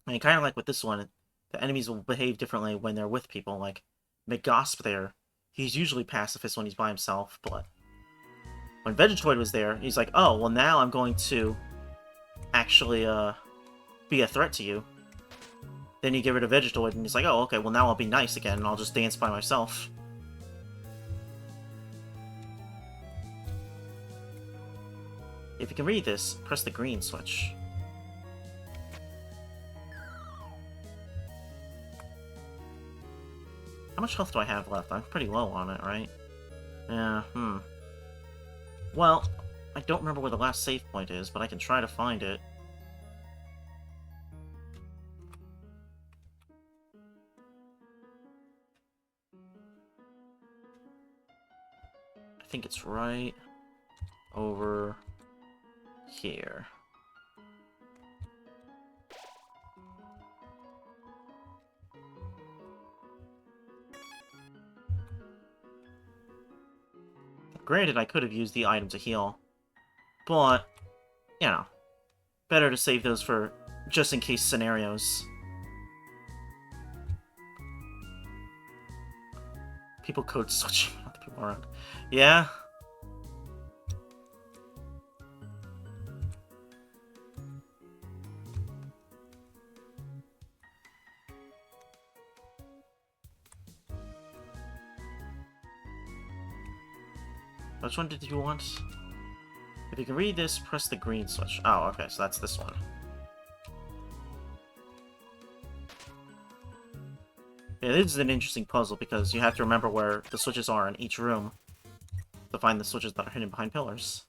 I mean, kind of like with this one, the enemies will behave differently when they're with people. Like, McGosp there, he's usually pacifist when he's by himself, but when Vegetoid was there, he's like, oh, well now I'm going to actually, be a threat to you. Then you get rid of Vegetoid, and he's like, oh, okay, well now I'll be nice again, and I'll just dance by myself. If you can read this, press the green switch. How much health do I have left? I'm pretty low on it, right? Yeah, Well, I don't remember where the last save point is, but I can try to find it. I think it's right over here. Granted, I could have used the item to heal, but, you know, better to save those for just-in-case scenarios. People code switching other people around. Yeah? Which one did you want? If you can read this, press the green switch. Oh, okay, so that's this one. Yeah, this is an interesting puzzle because you have to remember where the switches are in each room to find the switches that are hidden behind pillars.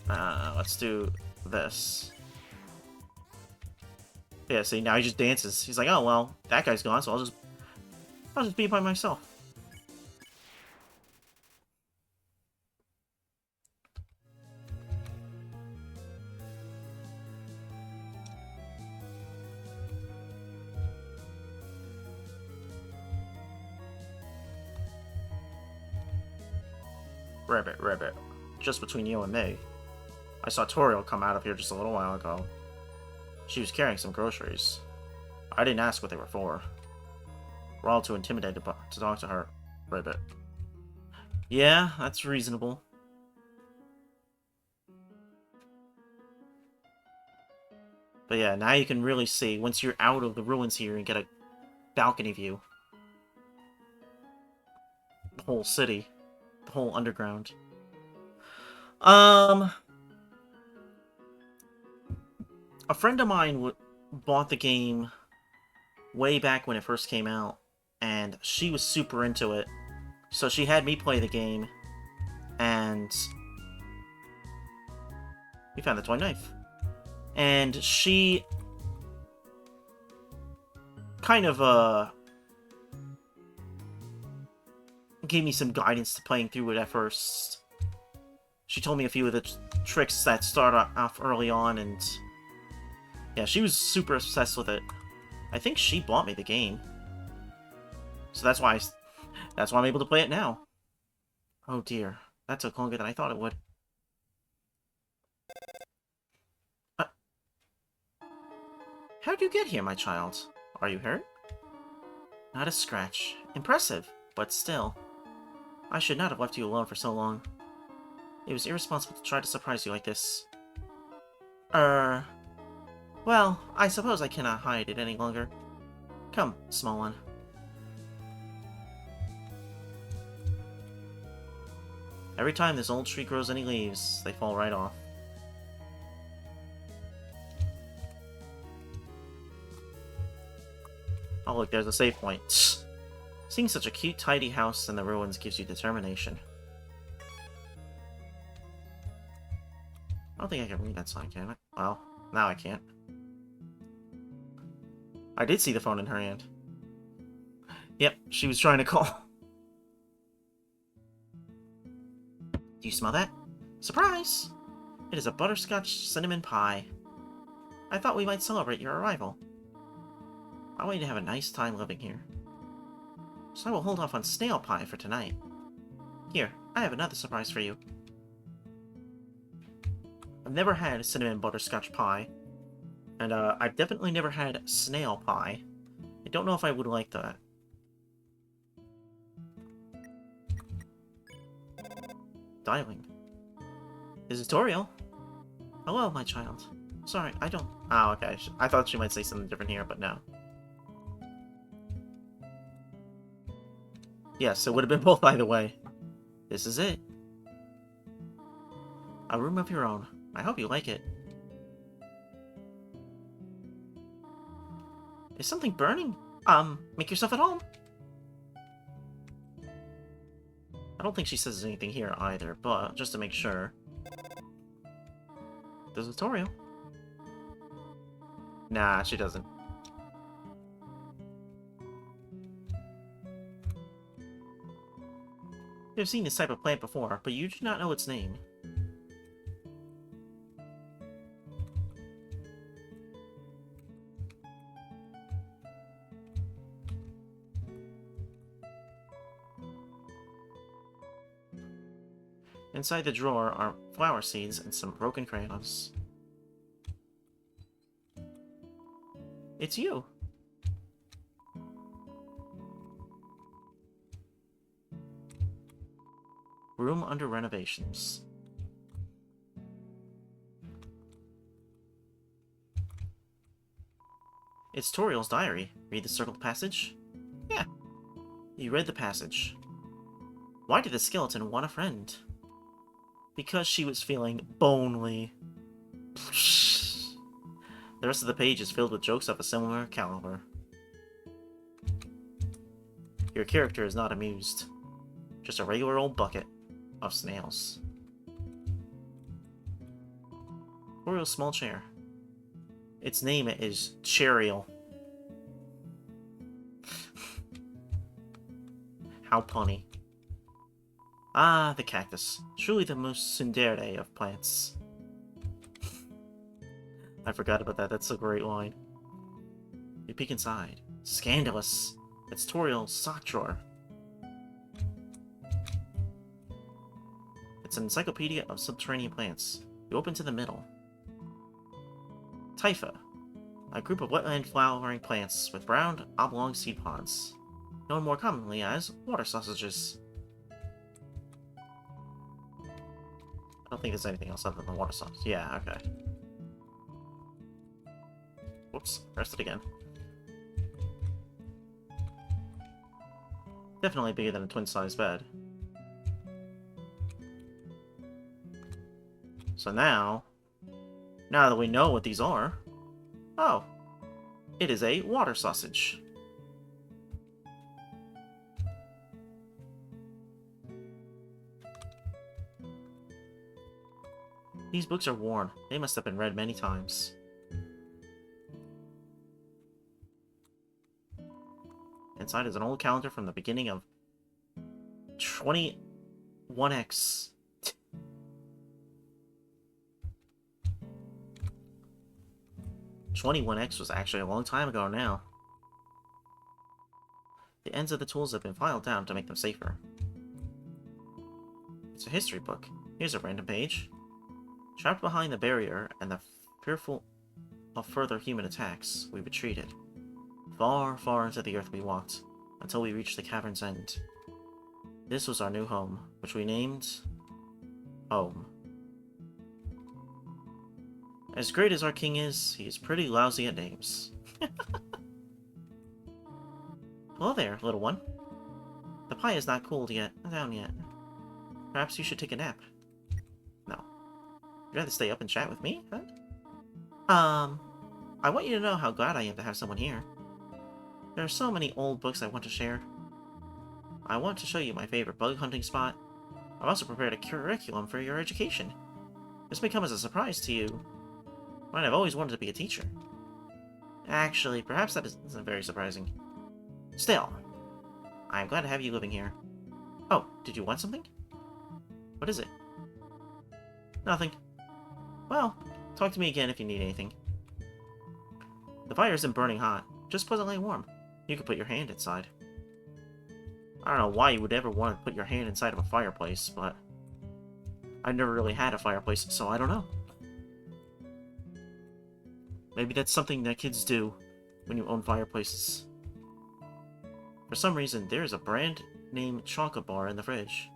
Let's do this. Yeah, see, now he just dances. He's like, oh, well, that guy's gone, so I'll just be by myself. Ribbit. Just between you and me. I saw Toriel come out of here just a little while ago. She was carrying some groceries. I didn't ask what they were for. We're all too intimidated to talk to her. Ribbit. Yeah, that's reasonable. But yeah, now you can really see, once you're out of the ruins here and get a balcony view. The whole city. The whole underground. A friend of mine bought the game way back when it first came out, and she was super into it. So she had me play the game, and we found the toy knife. And she kind of, gave me some guidance to playing through it at first. She told me a few of the tricks that start off early on, and yeah, she was super obsessed with it. I think she bought me the game. So that's why I'm able to play it now. Oh dear, that took longer than I thought it would. How'd you get here, my child? Are you hurt? Not a scratch. Impressive, but still. I should not have left you alone for so long. It was irresponsible to try to surprise you like this. Well, I suppose I cannot hide it any longer. Come, small one. Every time this old tree grows any leaves, they fall right off. Oh look, there's a save point. Seeing such a cute, tidy house in the ruins gives you determination. I don't think I can read that sign, can I? Well, now I can't. I did see the phone in her hand. Yep, she was trying to call. Do you smell that? Surprise! It is a butterscotch cinnamon pie. I thought we might celebrate your arrival. I want you to have a nice time living here. So I will hold off on snail pie for tonight. Here, I have another surprise for you. I've never had cinnamon butterscotch pie. And I've definitely never had snail pie. I don't know if I would like that. Dialing. Is it Toriel? Hello, my child. Sorry, I don't... Oh, okay. I thought she might say something different here, but no. Yes, it would have been both either way. This is it. A room of your own. I hope you like it. Is something burning? Make yourself at home. I don't think she says anything here either, but just to make sure. There's a tutorial. Nah, she doesn't. You've seen this type of plant before, but you do not know its name. Inside the drawer are flower seeds and some broken crayons. It's you! Room under renovations. It's Toriel's diary. Read the circled passage? Yeah. You read the passage. Why did the skeleton want a friend? Because she was feeling bonely. The rest of the page is filled with jokes of a similar caliber. Your character is not amused. Just a regular old bucket of snails. Toriel's small chair. Its name is Cheriel. How punny. Ah, the cactus. Truly the most tsundere of plants. I forgot about that. That's a great line. You peek inside. Scandalous. It's Toriel's sock drawer. It's an encyclopedia of subterranean plants. You open to the middle. Typha. A group of wetland flowering plants with brown, oblong seed pods. Known more commonly as water sausages. I don't think there's anything else other than water sausage. Yeah, okay. Whoops, pressed it again. Definitely bigger than a twin-sized bed. So now that we know what these are... Oh, it is a water sausage. These books are worn. They must have been read many times. Inside is an old calendar from the beginning of 21X. 21X was actually a long time ago now. The ends of the tools have been filed down to make them safer. It's a history book. Here's a random page. Trapped behind the barrier and the fearful of further human attacks, we retreated. Far, far into the earth we walked, until we reached the cavern's end. This was our new home, which we named... Home. As great as our king is, he is pretty lousy at names. Hello there, little one. The pie is not cooled yet, down yet. Perhaps you should take a nap. No. You'd rather stay up and chat with me, huh? I want you to know how glad I am to have someone here. There are so many old books I want to share. I want to show you my favorite bug hunting spot. I've also prepared a curriculum for your education. This may come as a surprise to you, but I've always wanted to be a teacher. Actually, perhaps that isn't very surprising. Still, I am glad to have you living here. Oh, did you want something? What is it? Nothing. Well, talk to me again if you need anything. The fire isn't burning hot, just pleasantly warm. You could put your hand inside. I don't know why you would ever want to put your hand inside of a fireplace, but I've never really had a fireplace, so I don't know. Maybe that's something that kids do when you own fireplaces. For some reason, there is a brand name chocolate bar in the fridge.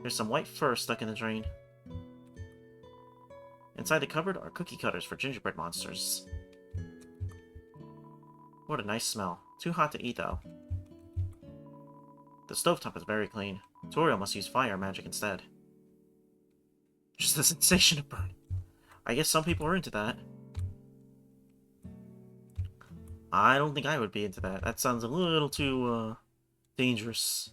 There's some white fur stuck in the drain. Inside the cupboard are cookie cutters for gingerbread monsters. What a nice smell. Too hot to eat, though. The stovetop is very clean. Toriel must use fire magic instead. Just the sensation of burning. I guess some people are into that. I don't think I would be into that. That sounds a little too, dangerous.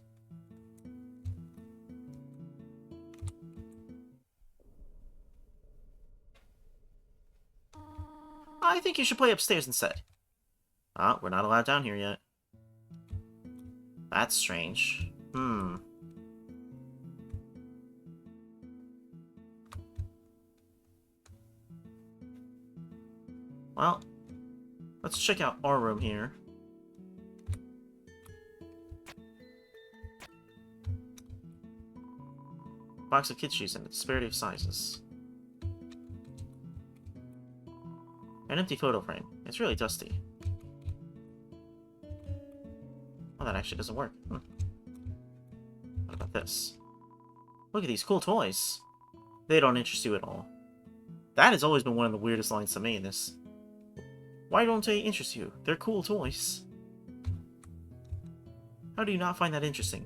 I think you should play upstairs instead. Ah, we're not allowed down here yet. That's strange. Well, let's check out our room here. Box of kid shoes in a disparity of sizes. An empty photo frame. It's really dusty. Oh, that actually doesn't work. What about this? Look at these cool toys. They don't interest you at all. That has always been one of the weirdest lines to me in this. Why don't they interest you? They're cool toys. How do you not find that interesting?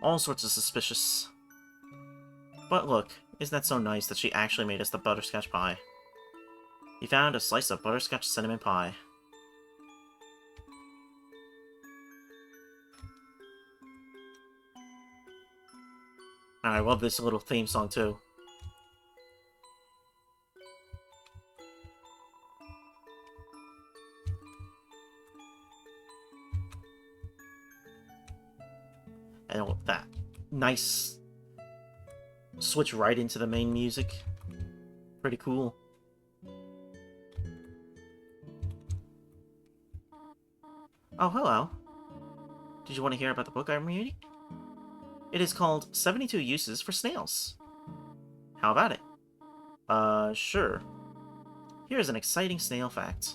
All sorts of suspicious. But look, isn't that so nice that she actually made us the butterscotch pie? We found a slice of butterscotch cinnamon pie. And I love this little theme song too. And that nice switch right into the main music. Pretty cool. Oh, hello. Did you want to hear about the book I'm reading? It is called 72 Uses for Snails. How about it? Sure. Here's an exciting snail fact.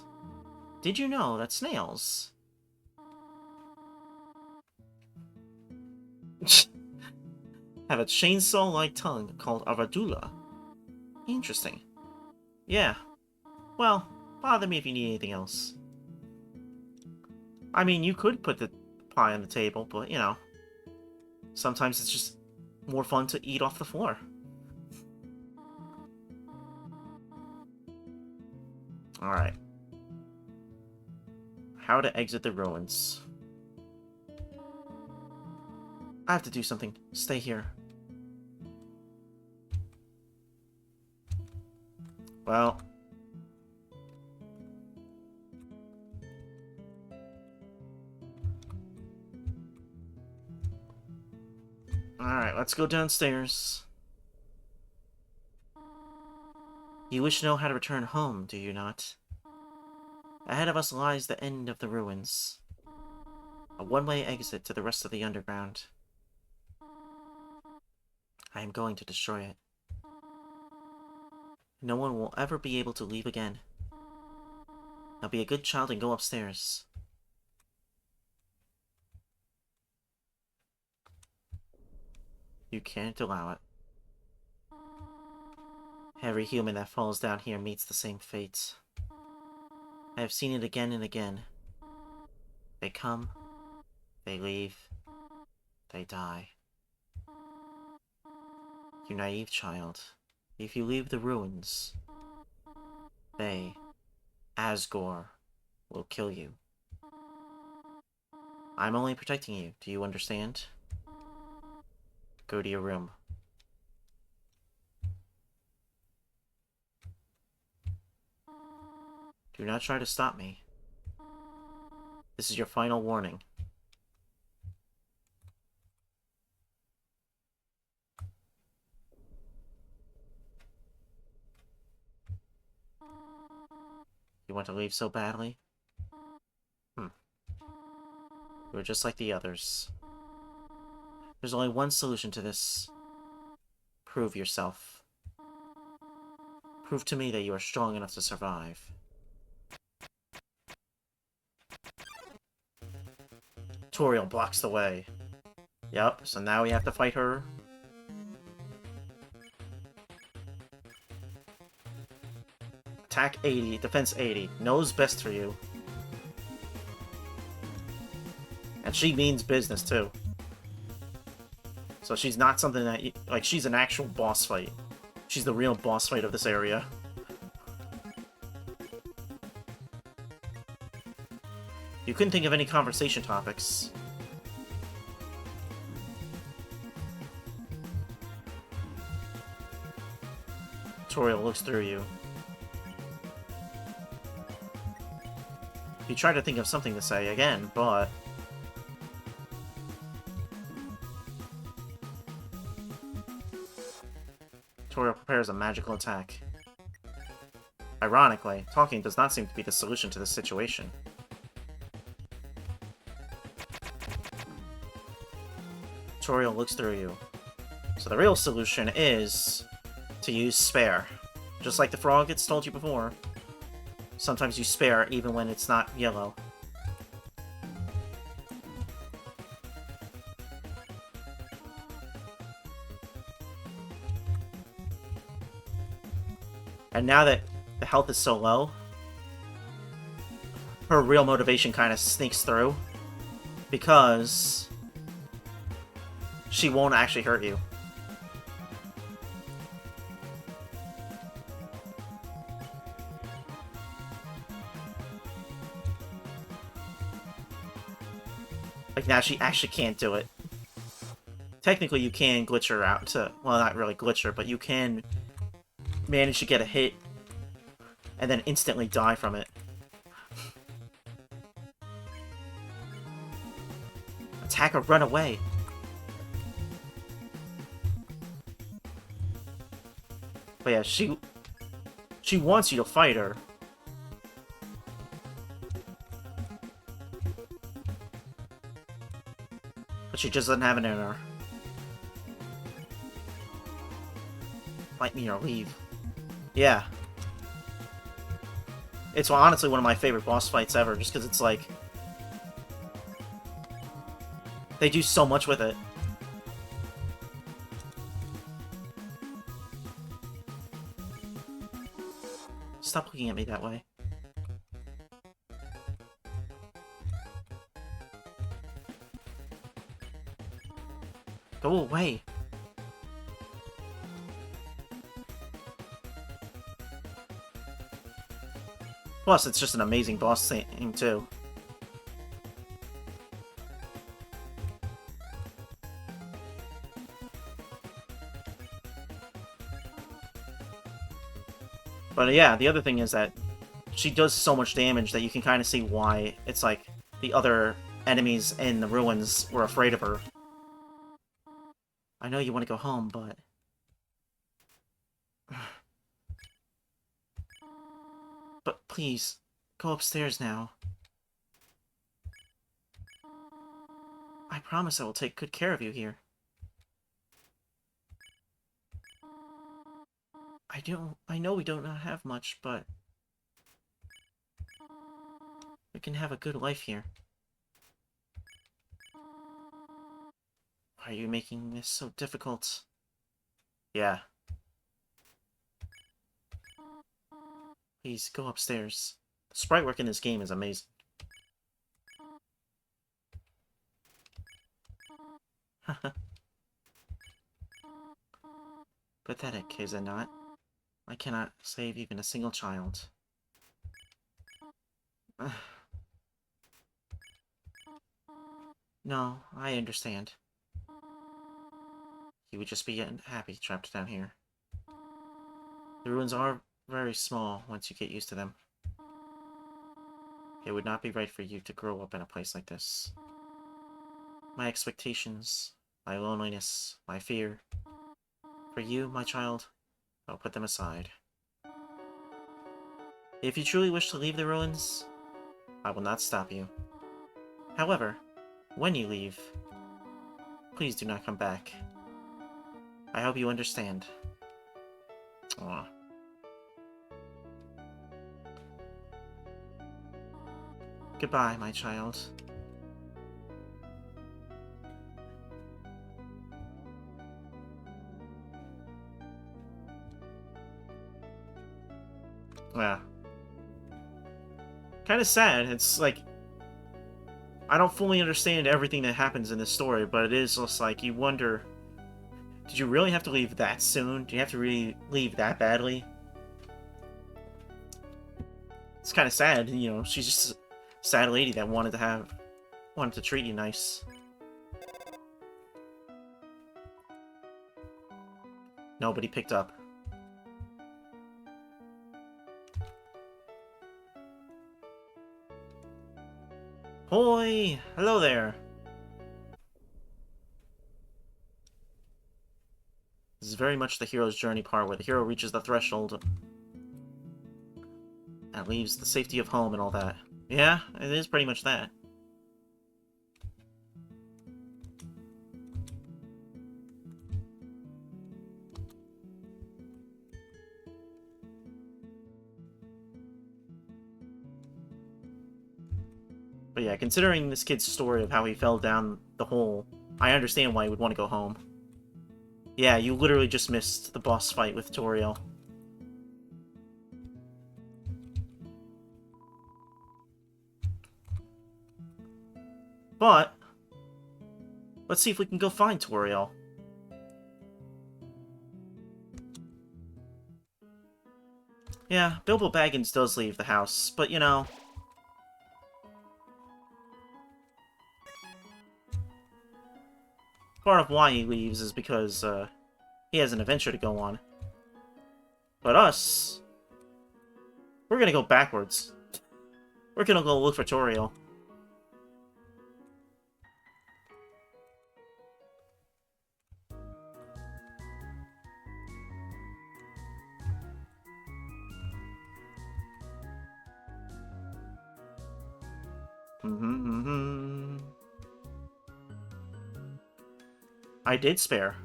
Did you know that snails... have a chainsaw-like tongue called a radula? Interesting. Yeah. Well, bother me if you need anything else. I mean, you could put the pie on the table, but, you know, sometimes it's just more fun to eat off the floor. Alright. How to exit the ruins. I have to do something. Stay here. Well. Alright, let's go downstairs. You wish to know how to return home, do you not? Ahead of us lies the end of the ruins. A one-way exit to the rest of the underground. I am going to destroy it. No one will ever be able to leave again. Now be a good child and go upstairs. You can't allow it. Every human that falls down here meets the same fate. I have seen it again and again. They come, they leave, they die. You naive child. If you leave the ruins, they, Asgore, will kill you. I'm only protecting you, do you understand? Go to your room. Do not try to stop me. This is your final warning. You want to leave so badly? You're just like the others. There's only one solution to this. Prove yourself. Prove to me that you are strong enough to survive. Toriel blocks the way. Yep, so now we have to fight her. Attack 80, defense 80. Knows best for you. And she means business, too. So she's not something that you... Like, she's an actual boss fight. She's the real boss fight of this area. You couldn't think of any conversation topics. Toriel looks through you. You try to think of something to say again, but... Toriel prepares a magical attack. Ironically, talking does not seem to be the solution to this situation. Toriel looks through you. So the real solution is to use spare. Just like the frog it's told you before. Sometimes you spare even when it's not yellow. And now that the health is so low, her real motivation kind of sneaks through. Because she won't actually hurt you. Like, now she actually can't do it. Technically, you can glitch her out to... Well, not really glitch her, but you can manage to get a hit and then instantly die from it. Attack her, run away! But yeah, she wants you to fight her. But she just doesn't have it in her. Fight me or leave. Yeah. It's honestly one of my favorite boss fights ever, just because it's like... They do so much with it. Stop looking at me that way. Go away. Plus, it's just an amazing boss thing, too. But yeah, the other thing is that she does so much damage that you can kind of see why it's like the other enemies in the ruins were afraid of her. I know you want to go home, but... But please, go upstairs now. I promise I will take good care of you here. I know we do not have much, but... we can have a good life here. Why are you making this so difficult? Yeah. Please, go upstairs. The sprite work in this game is amazing. Pathetic, is it not? I cannot save even a single child. No, I understand. You would just be happy trapped down here. The ruins are very small once you get used to them. It would not be right for you to grow up in a place like this. My expectations, my loneliness, my fear. For you, my child, I'll put them aside. If you truly wish to leave the ruins, I will not stop you. However, when you leave, please do not come back. I hope you understand. Aww. Goodbye, my child. Yeah. Kind of sad. It's like... I don't fully understand everything that happens in this story, but it is just like, you wonder... Did you really have to leave that soon? Do you have to really leave that badly? It's kind of sad, you know, she's just a sad lady that wanted to treat you nice. Nobody picked up. Hoi! Hello there! This is very much the hero's journey part, where the hero reaches the threshold and leaves the safety of home and all that. Yeah, it is pretty much that. But yeah, considering this kid's story of how he fell down the hole, I understand why he would want to go home. Yeah, you literally just missed the boss fight with Toriel. But, let's see if we can go find Toriel. Yeah, Bilbo Baggins does leave the house, but you know... part of why he leaves is because, he has an adventure to go on. But us... we're gonna go backwards. We're gonna go look for Toriel. I did spare.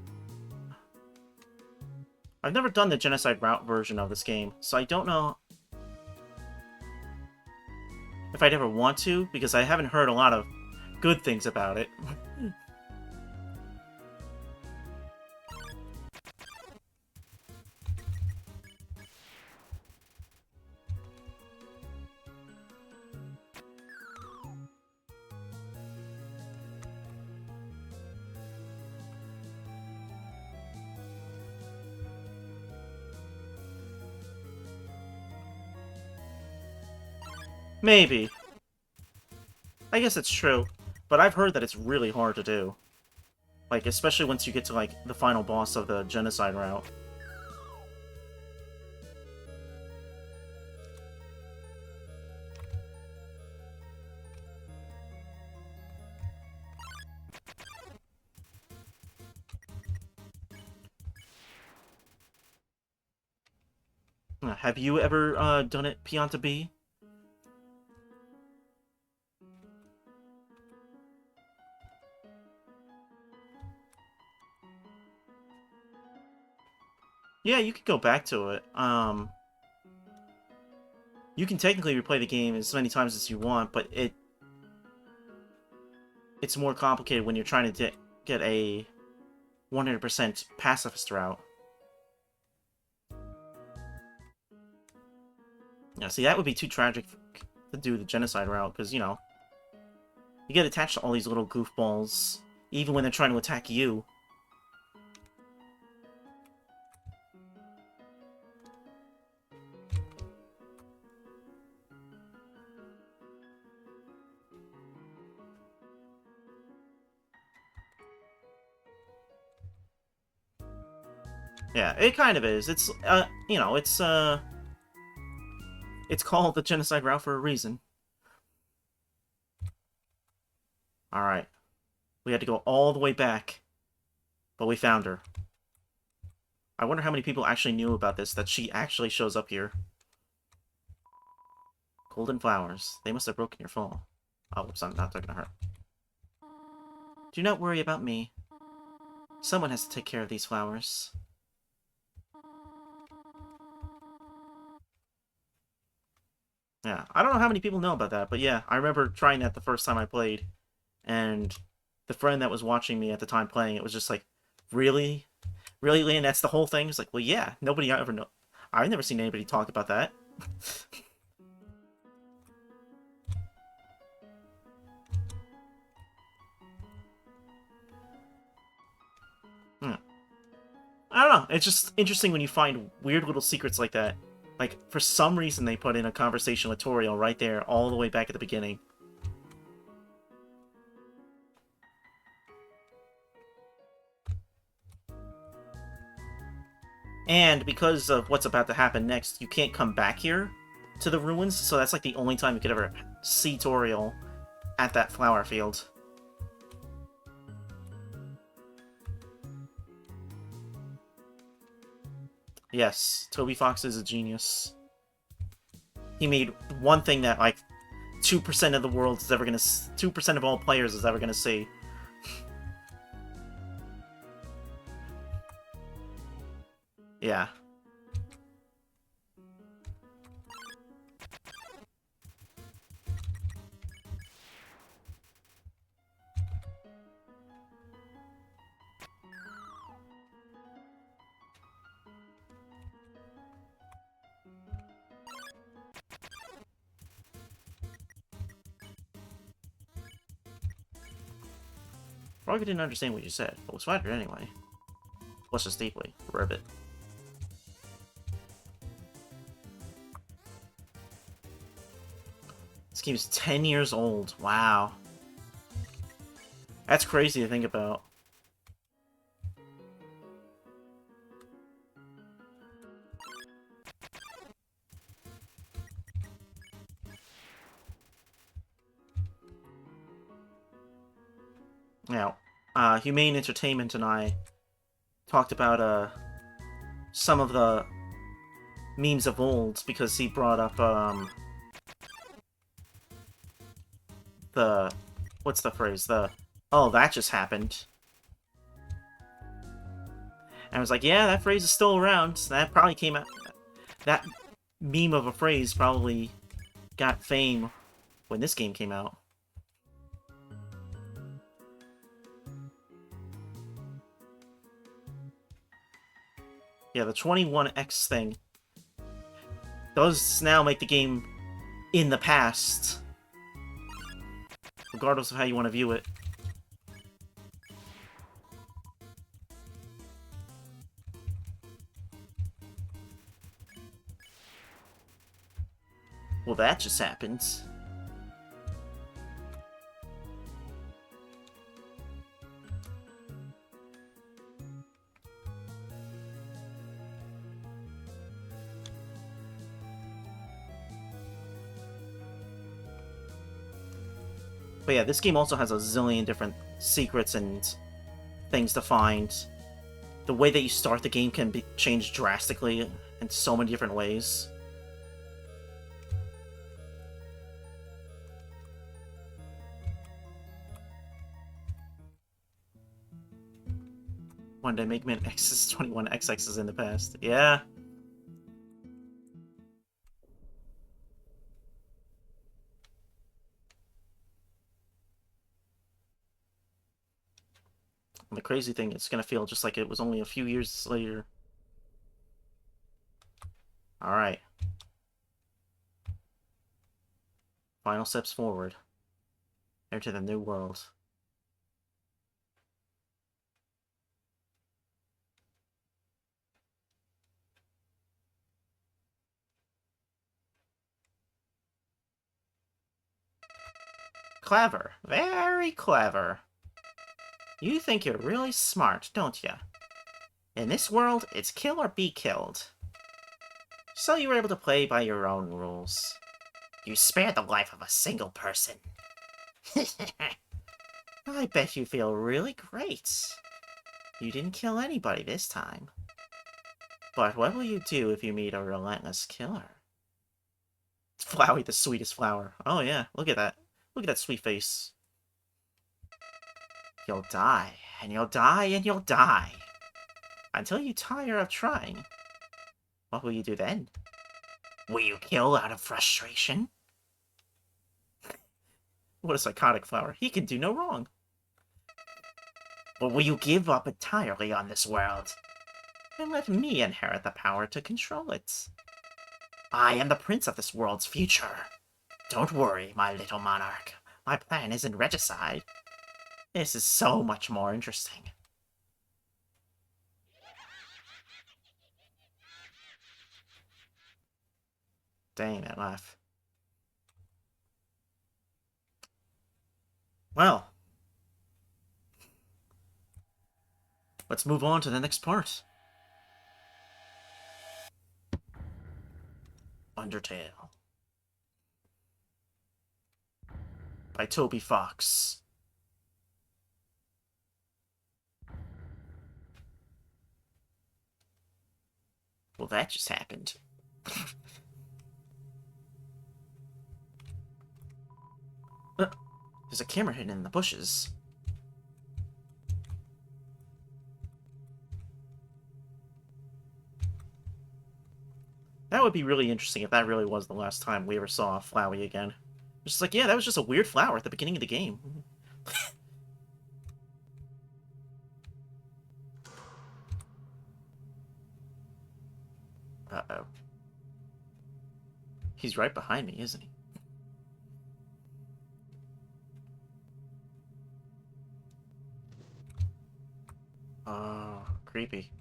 I've never done the genocide route version of this game, so I don't know if I'd ever want to, because I haven't heard a lot of good things about it. Maybe. I guess it's true. But I've heard that it's really hard to do. Like, especially once you get to, like, the final boss of the genocide route. Have you ever done it Pianta B? Yeah, you could go back to it. You can technically replay the game as many times as you want, but it's more complicated when you're trying to get a 100% pacifist route. Yeah, see, that would be too tragic to do the genocide route, because, you know, you get attached to all these little goofballs, even when they're trying to attack you. Yeah, it kind of is. It's, you know, it's called the genocide route for a reason. Alright. We had to go all the way back, but we found her. I wonder how many people actually knew about this, that she actually shows up here. Golden flowers. They must have broken your fall. Oh, whoops, I'm not talking to her. Do not worry about me. Someone has to take care of these flowers. Yeah, I don't know how many people know about that, but yeah, I remember trying that the first time I played, and the friend that was watching me at the time playing it was just like, really? Really, Liam? That's the whole thing? It's like, well, yeah, nobody ever know. I've never seen anybody talk about that. Hmm. I don't know. It's just interesting when you find weird little secrets like that. Like, for some reason, they put in a conversation with Toriel right there, all the way back at the beginning. And because of what's about to happen next, you can't come back here to the ruins, so that's like the only time you could ever see Toriel at that flower field. Yes, Toby Fox is a genius. He made one thing that, like, 2% of the world is ever gonna... 2% of all players is ever gonna see. Yeah. Probably didn't understand what you said, but was flattered anyway. Blush us deeply. Ribbit. This game's 10 years old. Wow. That's crazy to think about. Now, Humane Entertainment and I talked about, some of the memes of old, because he brought up, the... What's the phrase? Oh, that just happened. And I was like, yeah, that phrase is still around. That probably came out... That meme of a phrase probably got fame when this game came out. Yeah, the 21X thing does now make the game in the past, regardless of how you want to view it. Well, that just happened. But yeah, this game also has a zillion different secrets and things to find. The way that you start the game can be changed drastically in so many different ways. One day make man X's 21 XX's in the past. Yeah. And the crazy thing, it's gonna feel just like it was only a few years later. Alright. Final steps forward. Enter the new world. Clever. Very clever. You think you're really smart, don't you? In this world, it's kill or be killed. So you were able to play by your own rules. You spared the life of a single person. I bet you feel really great. You didn't kill anybody this time. But what will you do if you meet a relentless killer? Flowey, the sweetest flower. Oh yeah, look at that. Look at that sweet face. You'll die, and you'll die, and you'll die. Until you tire of trying. What will you do then? Will you kill out of frustration? What a psychotic flower. He can do no wrong. Or will you give up entirely on this world? And let me inherit the power to control it. I am the prince of this world's future. Don't worry, my little monarch. My plan isn't regicide. This is so much more interesting. Dang, that laugh. Well. Let's move on to the next part. Undertale. By Toby Fox. Well, that just happened. There's a camera hidden in the bushes. That would be really interesting if that really was the last time we ever saw Flowey again. Just like, yeah, that was just a weird flower at the beginning of the game. Uh-oh. He's right behind me, isn't he? Oh, creepy.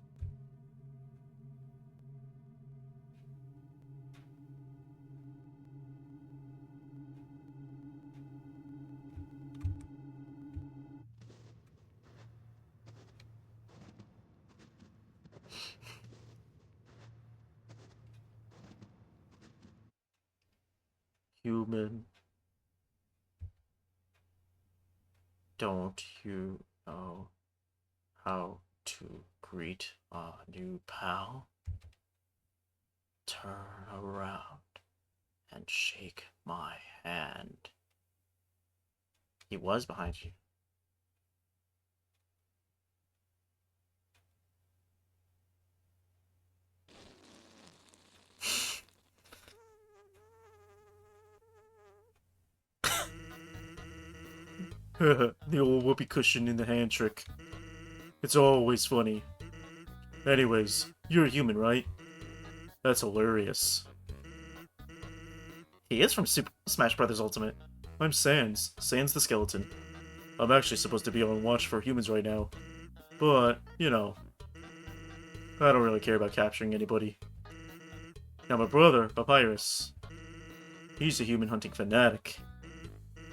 Human. Don't you know how to greet a new pal? Turn around and shake my hand. He was behind you. The old whoopee cushion in the hand trick. It's always funny. Anyways, you're a human, right? That's hilarious. He is from Super Smash Bros. Ultimate. I'm Sans. Sans the skeleton. I'm actually supposed to be on watch for humans right now. But, you know, I don't really care about capturing anybody. Now my brother, Papyrus. He's a human hunting fanatic.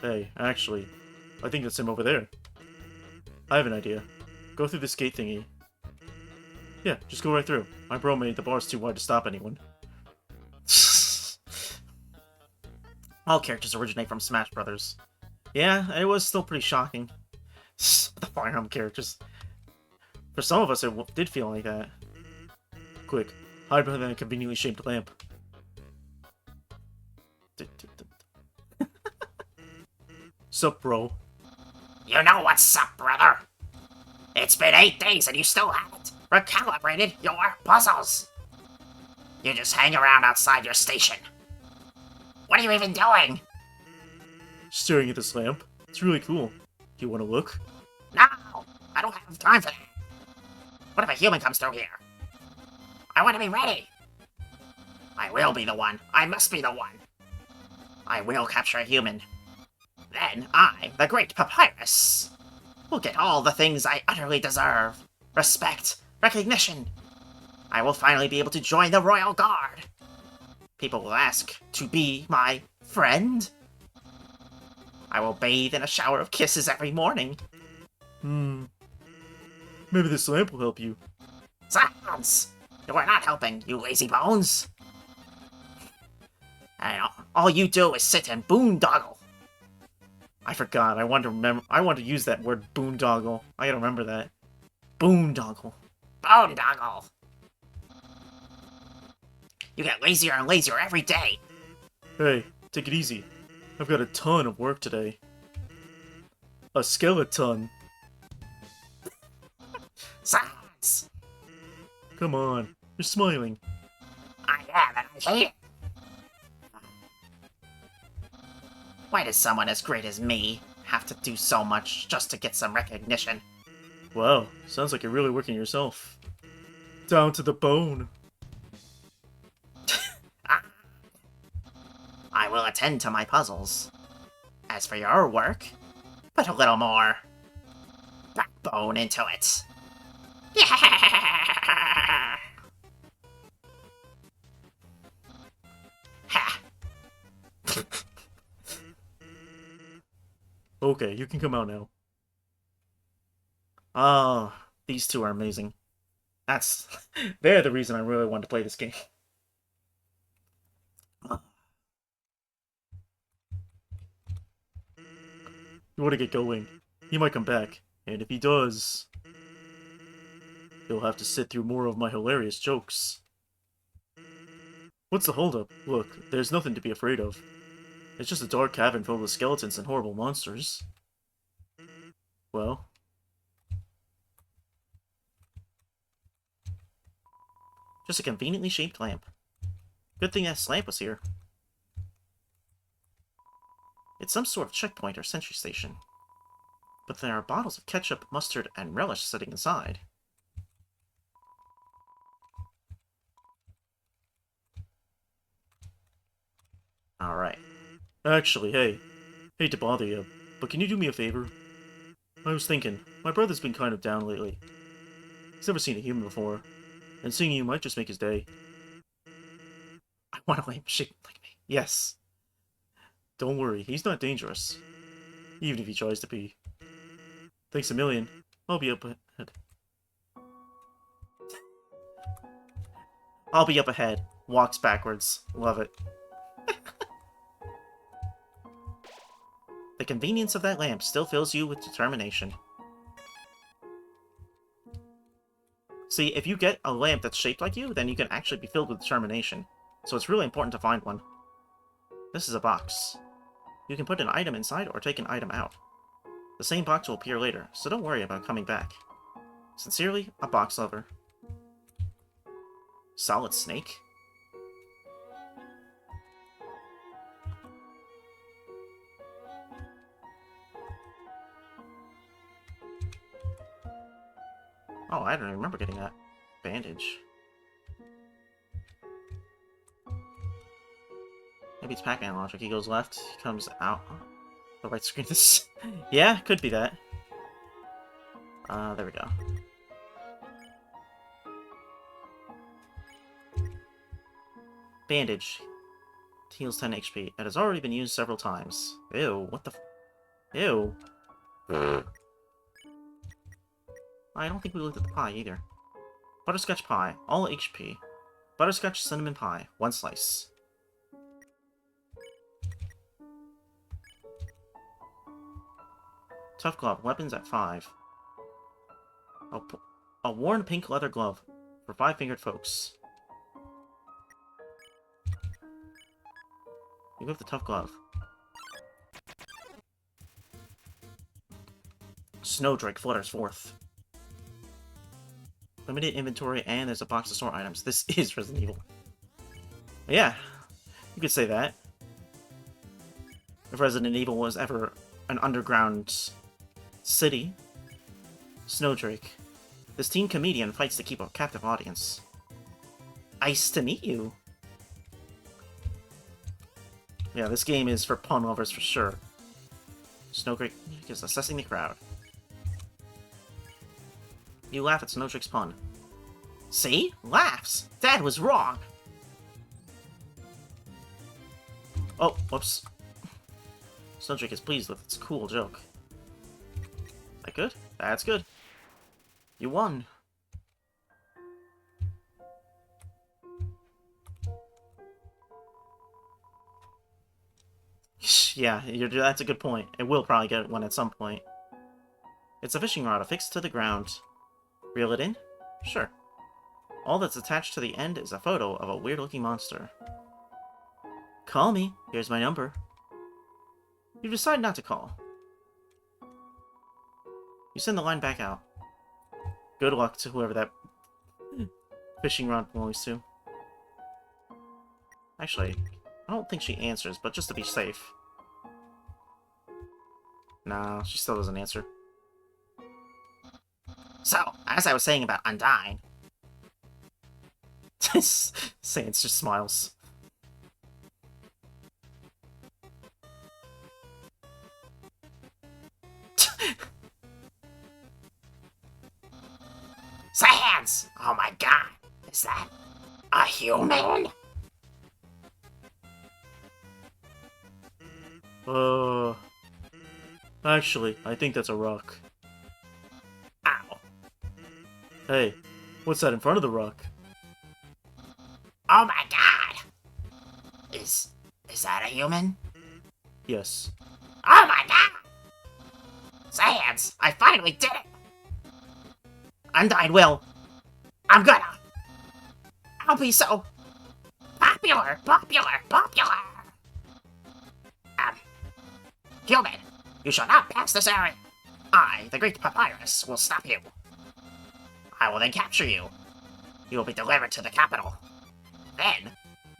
Hey, actually, I think that's him over there. I have an idea. Go through this gate thingy. Yeah, just go right through. My bro made the bars too wide to stop anyone. All characters originate from Smash Brothers. Yeah, it was still pretty shocking. The Fire Emblem characters. For some of us, it did feel like that. Quick, hide behind that conveniently shaped lamp. Sup, bro? You know what's up, brother? It's been 8 days and you still haven't recalibrated your puzzles. You just hang around outside your station. What are you even doing? Staring at this lamp. It's really cool. Do you want to look? No, I don't have time for that. What if a human comes through here? I want to be ready. I will be the one. I must be the one. I will capture a human. Then I, the great Papyrus, will get all the things I utterly deserve. Respect, recognition. I will finally be able to join the Royal Guard. People will ask to be my friend. I will bathe in a shower of kisses every morning. Maybe this lamp will help you. Silence! You are not helping, you lazy bones. And all you do is sit and boondoggle. I forgot. I wanted to remember. I wanted to use that word boondoggle. I gotta remember that. Boondoggle. Boondoggle. You get lazier and lazier every day. Hey, take it easy. I've got a ton of work today. A skeleton. Silence! Come on. You're smiling. I am, and I hate it. Why does someone as great as me have to do so much just to get some recognition? Wow, sounds like you're really working yourself. Down to the bone. I will attend to my puzzles. As for your work, put a little more backbone into it. Yeah! Ha! Okay, you can come out now. Oh, these two are amazing. They're the reason I really wanted to play this game. You want to get going. He might come back, and if he does, you'll have to sit through more of my hilarious jokes. What's the holdup? Look, there's nothing to be afraid of. It's just a dark cavern filled with skeletons and horrible monsters. Well, just a conveniently shaped lamp. Good thing that lamp was here. It's some sort of checkpoint or sentry station. But there are bottles of ketchup, mustard, and relish sitting inside. Alright. Actually, hey. Hate to bother you, but can you do me a favor? I was thinking, my brother's been kind of down lately. He's never seen a human before, and seeing you might just make his day. I want a lamp shaped like me. Yes. Don't worry, he's not dangerous. Even if he tries to be. Thanks a million. I'll be up ahead. I'll be up ahead. Walks backwards. Love it. The convenience of that lamp still fills you with determination. See, if you get a lamp that's shaped like you, then you can actually be filled with determination. So it's really important to find one. This is a box. You can put an item inside or take an item out. The same box will appear later, so don't worry about coming back. Sincerely, a box lover. Solid Snake? Oh, I don't remember getting that. Bandage. Maybe it's Pac-Man logic. He goes left, he comes out. The right screen is... Yeah, could be that. There we go. Bandage. Heals 10 HP. It has already been used several times. Ew, what the Ew. I don't think we looked at the pie either. Butterscotch pie, all HP. Butterscotch cinnamon pie, 1 slice. Tough glove. Weapons at 5. A worn pink leather glove for 5-fingered folks. You have the tough glove. Snowdrake flutters forth. Limited inventory, and there's a box of store items. This is Resident Evil. Yeah, you could say that. If Resident Evil was ever an underground city. Snowdrake. This teen comedian fights to keep a captive audience. Nice to meet you. Yeah, this game is for pun lovers for sure. Snowdrake is assessing the crowd. You laugh at Snowdrake's pun. See? Laughs! Dad was wrong! Oh, whoops. Snowdrake is pleased with its cool joke. That good? That's good. You won. Yeah, that's a good point. It will probably get one at some point. It's a fishing rod affixed to the ground. Reel it in? Sure. All that's attached to the end is a photo of a weird-looking monster. Call me. Here's my number. You decide not to call. You send the line back out. Good luck to whoever that fishing rod belongs to. Actually, I don't think she answers, but just to be safe. Nah, she still doesn't answer. So, as I was saying about Undyne... Sans just smiles. Sans! Oh my god! Is that a human? Actually, I think that's a rock. Ow. Hey, what's that in front of the rock? Oh my god! Is that a human? Yes. Oh my god! Sans! I finally did it! Undyne will. I'm gonna. I'll be so popular! Human, you shall not pass this area. I, the Great Papyrus, will stop you. I will then capture you. You will be delivered to the capital. Then...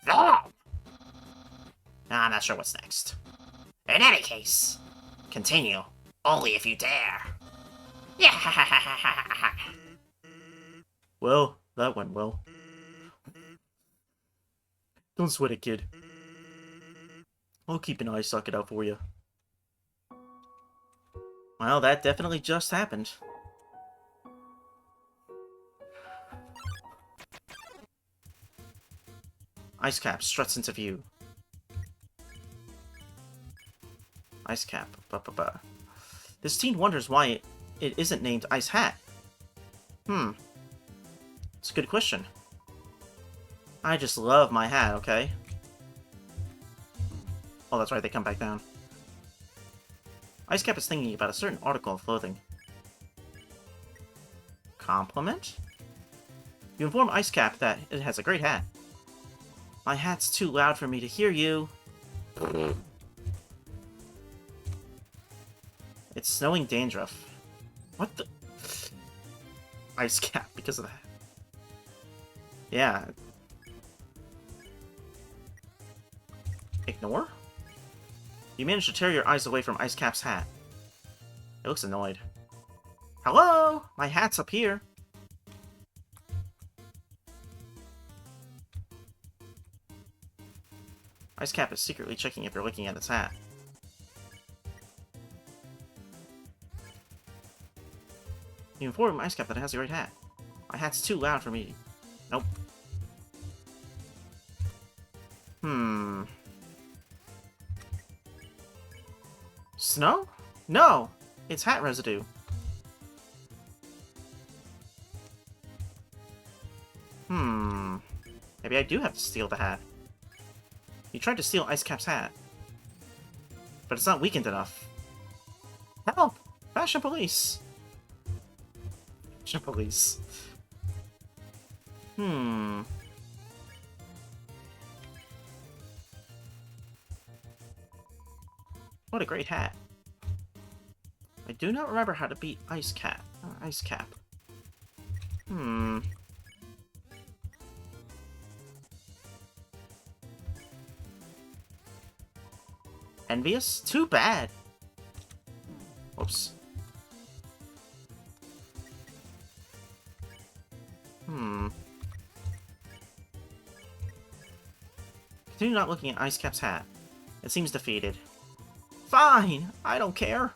I'm not sure what's next. In any case, continue. Only if you dare. Yeah. Well, that went well. Don't sweat it, kid. I'll keep an eye socket out for you. Well, that definitely just happened. Ice Cap struts into view. Ice Cap. Ba-ba-ba. This teen wonders why it isn't named Ice Hat. It's a good question. I just love my hat, okay? Oh, that's right, they come back down. Ice Cap is thinking about a certain article of clothing. Compliment? You inform Ice Cap that it has a great hat. My hat's too loud for me to hear you. It's snowing dandruff. What the? Ice Cap, because of that. Yeah. Ignore? You managed to tear your eyes away from Ice Cap's hat. It looks annoyed. Hello? My hat's up here. Ice Cap is secretly checking if you're looking at its hat. You inform Ice Cap that it has a great hat. My hat's too loud for me. Nope. Snow? No! It's hat residue. Maybe I do have to steal the hat. You tried to steal Ice Cap's hat. But it's not weakened enough. Help! Fashion police. Fashion police. Hmm. What a great hat. I do not remember how to beat Ice Cap. Ice Cap. Hmm. Envious? Too bad. Whoops. Hmm. Continue not looking at Ice Cap's hat. It seems defeated. Fine! I don't care.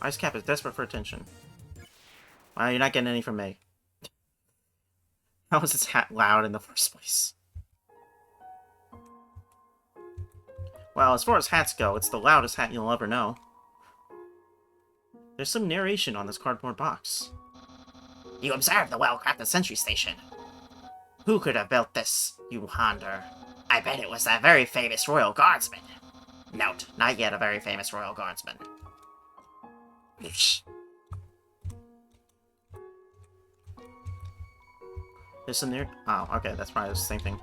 Ice Cap is desperate for attention. Well, you're not getting any from me. How was his hat loud in the first place? Well, as far as hats go, it's the loudest hat you'll ever know. There's some narration on this cardboard box. You observe the well-crafted sentry station. Who could have built this, you wonder? I bet it was that very famous royal guardsman. Note, not yet a very famous royal guardsman. There's some there. Oh, okay, that's probably the same thing.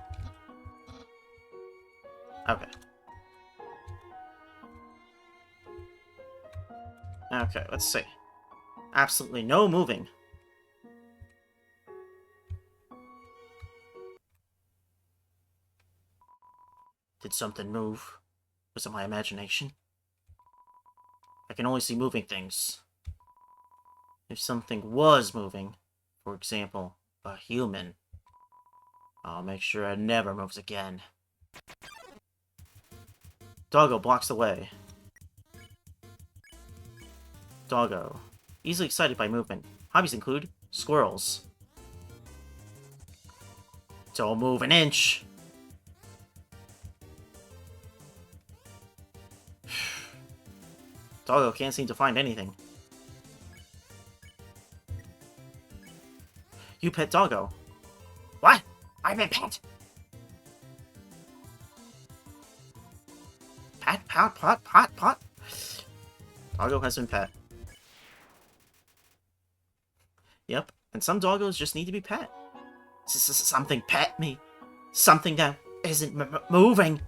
Okay. Okay, let's see. Absolutely no moving. Did something move? Was it my imagination? I can only see moving things. If something was moving, for example, a human, I'll make sure it never moves again. Doggo blocks the way. Doggo. Easily excited by movement. Hobbies include squirrels. Don't move an inch! Doggo can't seem to find anything. You pet Doggo. What? I've been pet. Pat, pot, pot, pot, pot. Doggo has been pet. Yep, and some doggos just need to be pet. Something pet me. Something that isn't moving.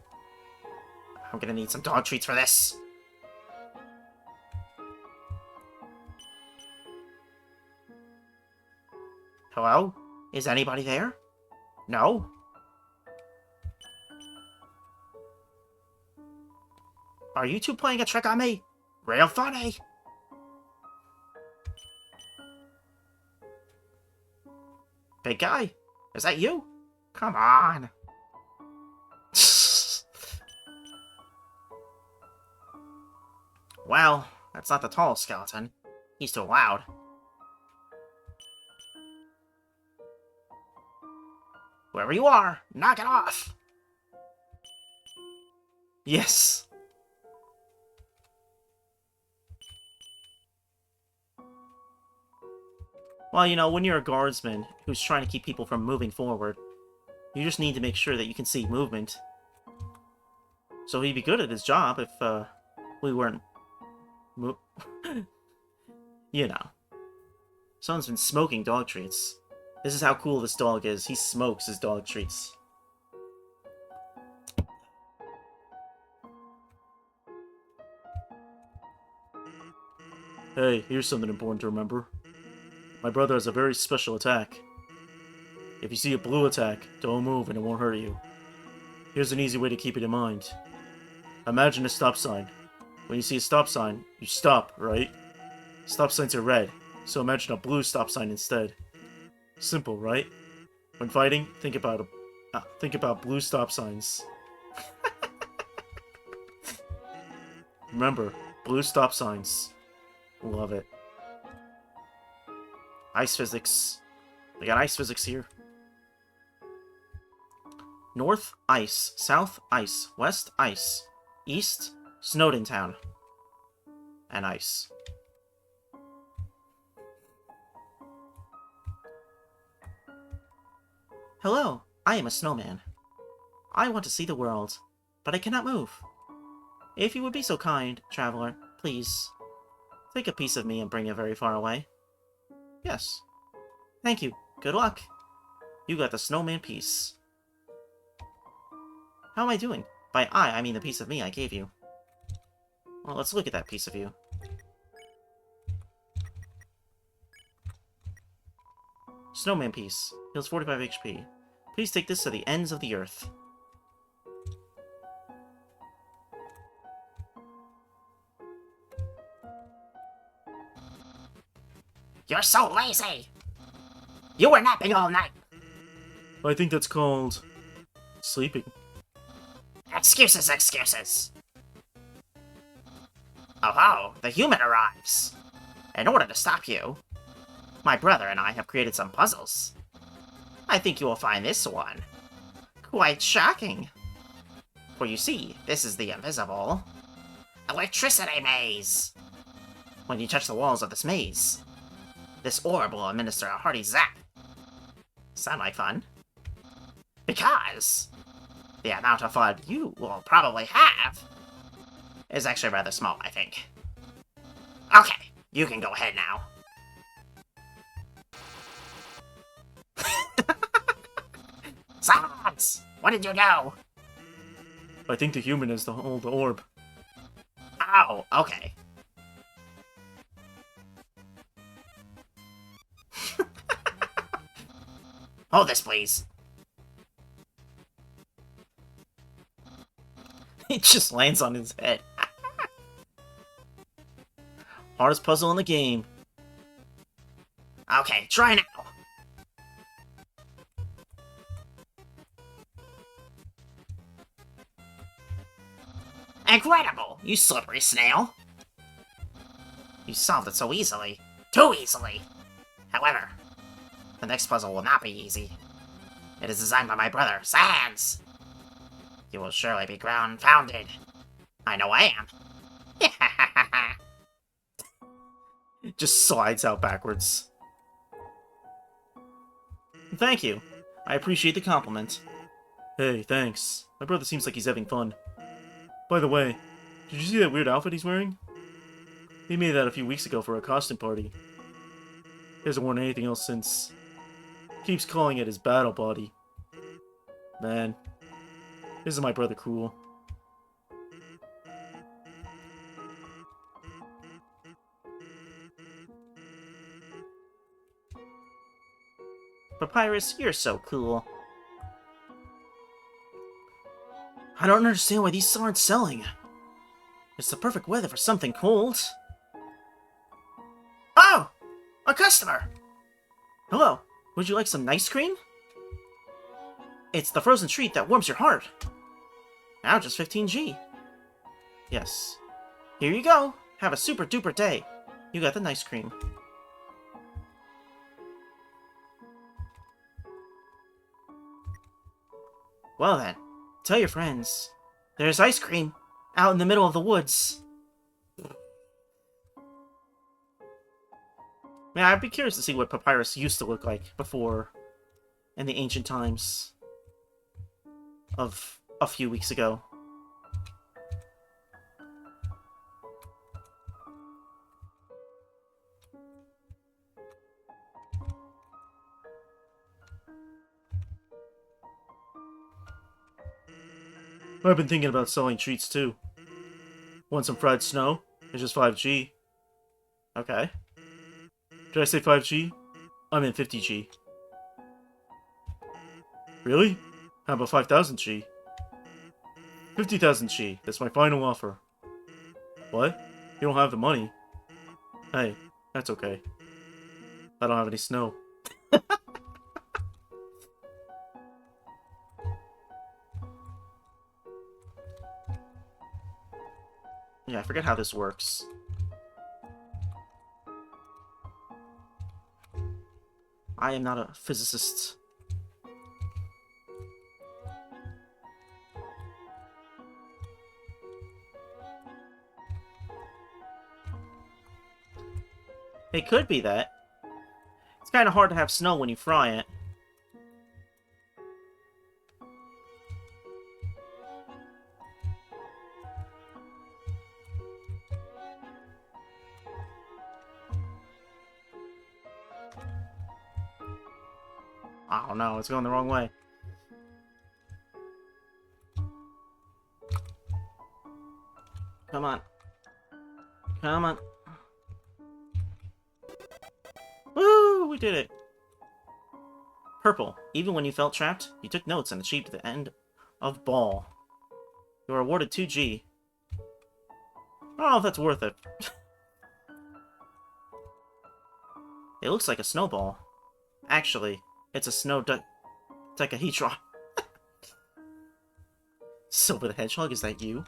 I'm gonna need some dog treats for this. Hello? Is anybody there? No? Are you two playing a trick on me? Real funny! Big guy, is that you? Come on! Well, that's not the tall skeleton. He's too loud. Wherever you are, knock it off! Yes! Well, you know, when you're a guardsman who's trying to keep people from moving forward, you just need to make sure that you can see movement. So he'd be good at his job if, we weren't... you know. Someone's been smoking dog treats. This is how cool this dog is. He smokes his dog treats. Hey, here's something important to remember. My brother has a very special attack. If you see a blue attack, don't move and it won't hurt you. Here's an easy way to keep it in mind. Imagine a stop sign. When you see a stop sign, you stop, right? Stop signs are red, so imagine a blue stop sign instead. Simple, right? When fighting, think about blue stop signs. Remember, blue stop signs. Love it. Ice physics. We got ice physics here. North, ice. South, ice. West, ice. East, Snowden Town. And ice. Hello, I am a snowman. I want to see the world. but I cannot move. If you would be so kind, traveler, please, take a piece of me and bring it very far away. Yes. Thank you. Good luck. You got the snowman piece. How am I doing? By I mean the piece of me I gave you. Well, let's look at that piece of you. Snowman piece. Heals 45 HP. Please take this to the ends of the earth. You're so lazy! You were napping all night! I think that's called... sleeping. Excuses, excuses! Oh ho, the human arrives! In order to stop you, my brother and I have created some puzzles. I think you will find this one quite shocking. For you see, this is the invisible electricity maze. When you touch the walls of this maze, this orb will administer a hearty zap. Sound like fun? Because the amount of fun you will probably have is actually rather small, I think. Okay, you can go ahead now. Silence! What did you do? I think the human is the hold the orb. Oh, okay. Hold this, please. It just lands on his head. Hardest puzzle in the game. Okay, try now. Incredible, you slippery snail. You solved it so easily. Too easily. However, the next puzzle will not be easy. It is designed by my brother, Sans. You will surely be ground-founded. I know I am. Just slides out backwards. Thank you. I appreciate the compliment. Hey, thanks. My brother seems like he's having fun. By the way, did you see that weird outfit he's wearing? He made that a few weeks ago for a costume party. He hasn't worn anything else since. Keeps calling it his battle body. Man, isn't my brother cool? Papyrus, you're so cool. I don't understand why these aren't selling. It's the perfect weather for something cold. Oh! A customer! Hello, would you like some ice cream? It's the frozen treat that warms your heart. Now just 15G. Yes. Here you go. Have a super duper day. You got the nice cream. Well then, tell your friends. There's ice cream out in the middle of the woods. Man, I'd be curious to see what Papyrus used to look like before, in the ancient times of a few weeks ago. I've been thinking about selling treats too. Want some fried snow? It's just 5G. Okay. Did I say 5G? I meant 50G. Really? How about 5,000G? 50,000G. That's my final offer. What? You don't have the money? Hey, that's okay. I don't have any snow. Yeah, I forget how this works. I am not a physicist. It could be that. It's kind of hard to have snow when you fry it. Oh no, it's going the wrong way. Come on. Come on. Woo! We did it! Purple. Even when you felt trapped, you took notes and achieved the end of ball. You were awarded 2G. I don't know if that's worth it. It looks like a snowball. Actually, it's a snow decahedron. Silver the Hedgehog, is that you?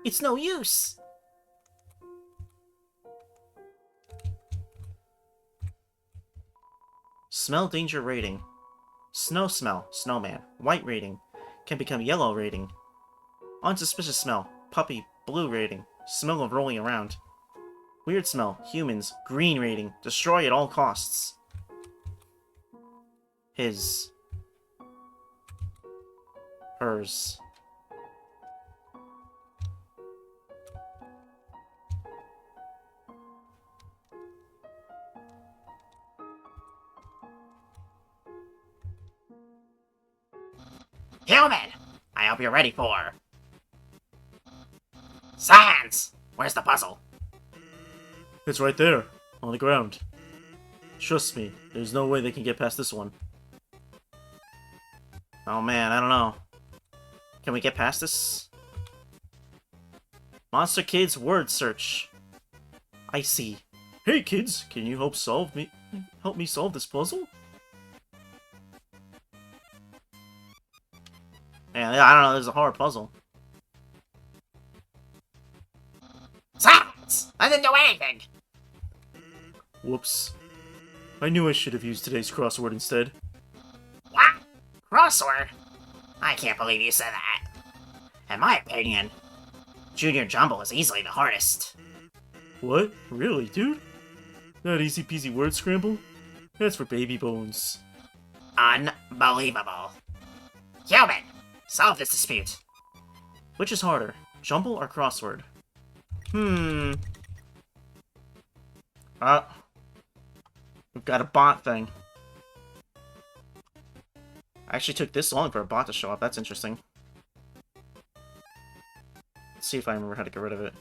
It's no use! Smell danger rating. Snow smell, snowman. White rating. Can become yellow rating. Unsuspicious smell, puppy, blue rating. Smell of rolling around. Weird smell, humans, green rating. Destroy at all costs. His. Hers. Human! I hope you're ready for... Science! Where's the puzzle? It's right there, on the ground. Trust me, there's no way they can get past this one. Oh man, I don't know. Can we get past this? Monster Kids word search. I see. Hey kids, can you help me solve this puzzle? Man, I don't know, there's a hard puzzle. Science! I didn't do anything! Whoops. I knew I should have used today's crossword instead. What? Crossword? I can't believe you said that. In my opinion, Junior Jumble is easily the hardest. What? Really, dude? That easy peasy word scramble? That's for baby bones. Unbelievable. Human, solve this dispute. Which is harder, jumble or crossword? We've got a bot thing. I actually took this long for a bot to show up. That's interesting. Let's see if I remember how to get rid of it.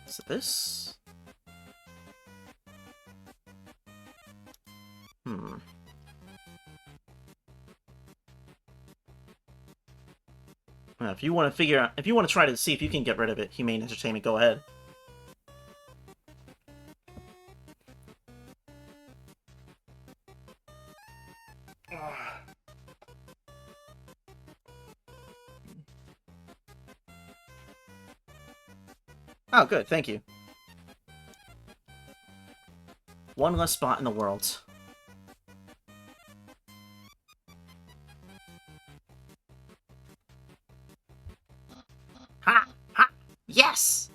Is it this? If you want to try to see if you can get rid of it, Humane Entertainment, go ahead. Oh, good, thank you. One less spot in the world. Ha! Ha! Yes!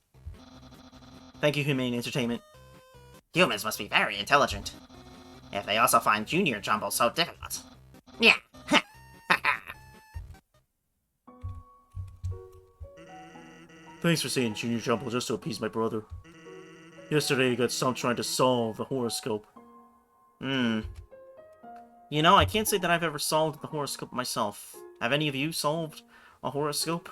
Thank you, Humane Entertainment. Humans must be very intelligent. If they also find Junior Jumble so difficult. Yeah. Thanks for saying Junior Jumble just to appease my brother. Yesterday he got stumped trying to solve the horoscope. You know, I can't say that I've ever solved the horoscope myself. Have any of you solved a horoscope?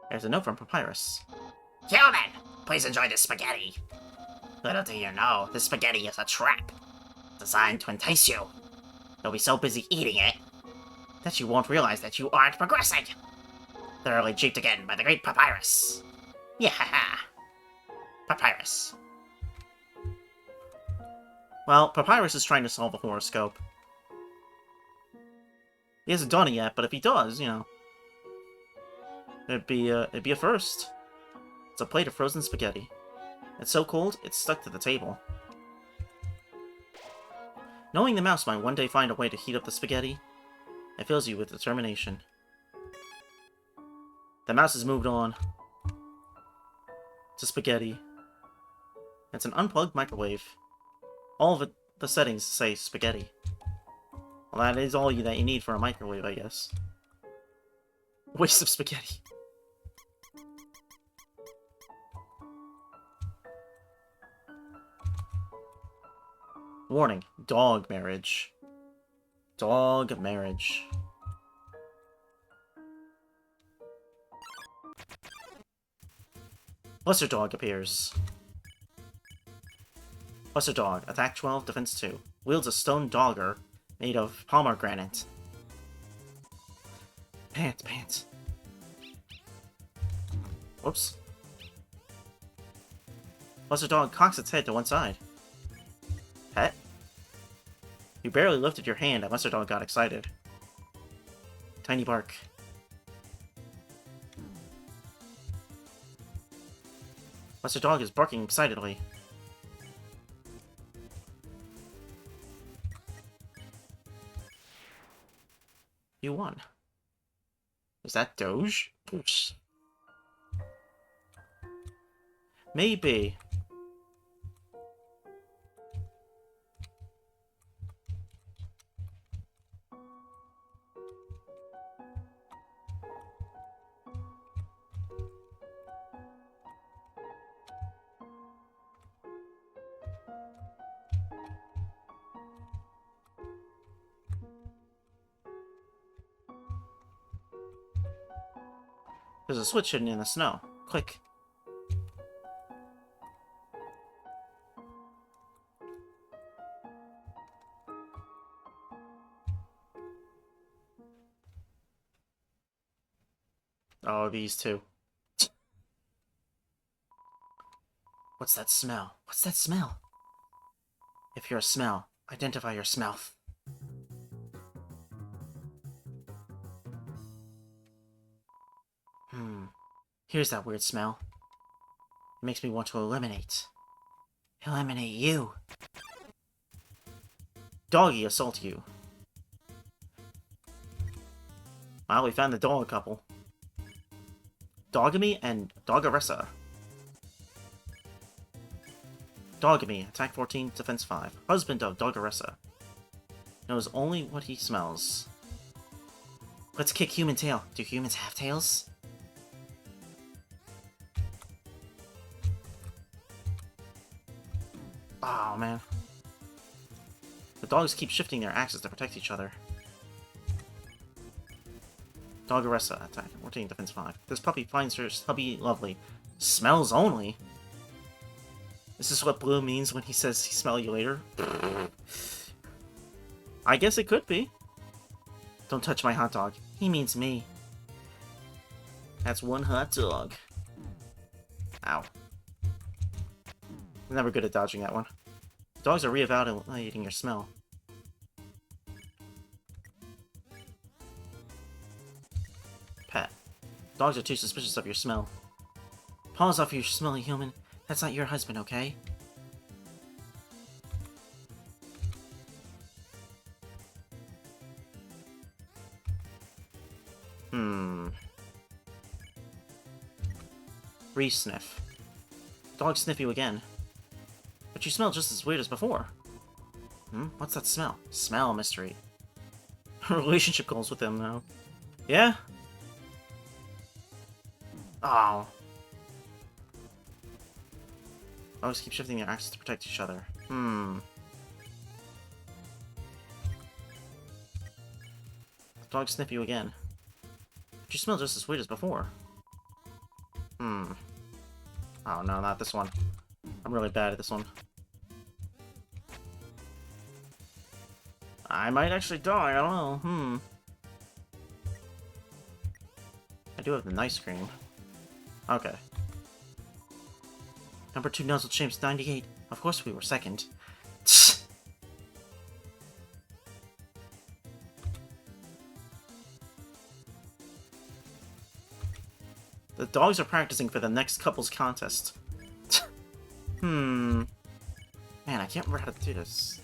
There's a note from Papyrus. Human, please enjoy this spaghetti. Little do you know, this spaghetti is a trap. Designed to entice you. You'll be so busy eating it that you won't realize that you aren't progressing. Thoroughly duped again by the great Papyrus. Yeah, Papyrus. Well, Papyrus is trying to solve a horoscope. He hasn't done it yet, but if he does, you know, it'd be a first. It's a plate of frozen spaghetti. It's so cold, it's stuck to the table. Knowing the mouse might one day find a way to heat up the spaghetti, it fills you with determination. The mouse has moved on to spaghetti. It's an unplugged microwave. All of the settings say spaghetti. Well, that is all that you need for a microwave, I guess. Waste of spaghetti. Warning. Dog marriage. Dog marriage. Lesser dog appears. Lesser dog. Attack 12, defense 2. Wields a stone dogger made of pomegranate. Pants. Whoops. Lesser dog cocks its head to one side. Pet? You barely lifted your hand and Lesser dog got excited. Tiny bark. Lesser dog is barking excitedly. You won. Is that Doge? Oops. Maybe. There's a switch hidden in the snow. Click. Oh, these two. What's that smell? What's that smell? If you're a smell, identify your smell. Here's that weird smell. It makes me want to eliminate. Eliminate you. Doggy assault you. Well, we found the dog couple. Dogamy and Doggeressa. Dogamy, attack 14, defense 5. Husband of Doggeressa. Knows only what he smells. Let's kick human tail. Do humans have tails? Oh, man. The dogs keep shifting their axes to protect each other. Doggeressa, attack 14, defense 5. This puppy finds her hubby lovely. Smells only? Is this what Blue means when he says he smell you later? I guess it could be. Don't touch my hot dog. He means me. That's one hot dog. Ow. I'm never good at dodging that one. Dogs are reevaluating your smell. Pet. Dogs are too suspicious of your smell. Paws off your smelly human. That's not your husband, okay? Re-sniff. Dog sniff you again. But you smell just as weird as before. What's that smell? Smell mystery. Relationship goals with him, though. Yeah? Oh. Dogs keep shifting their axes to protect each other. Dog sniff you again. But you smell just as weird as before. Oh no, not this one. I'm really bad at this one. I might actually die, I don't know. I do have the nice cream. Okay. Number 2 Nuzzle Champs 98. Of course we were second. The dogs are practicing for the next couple's contest. Man, I can't remember how to do this.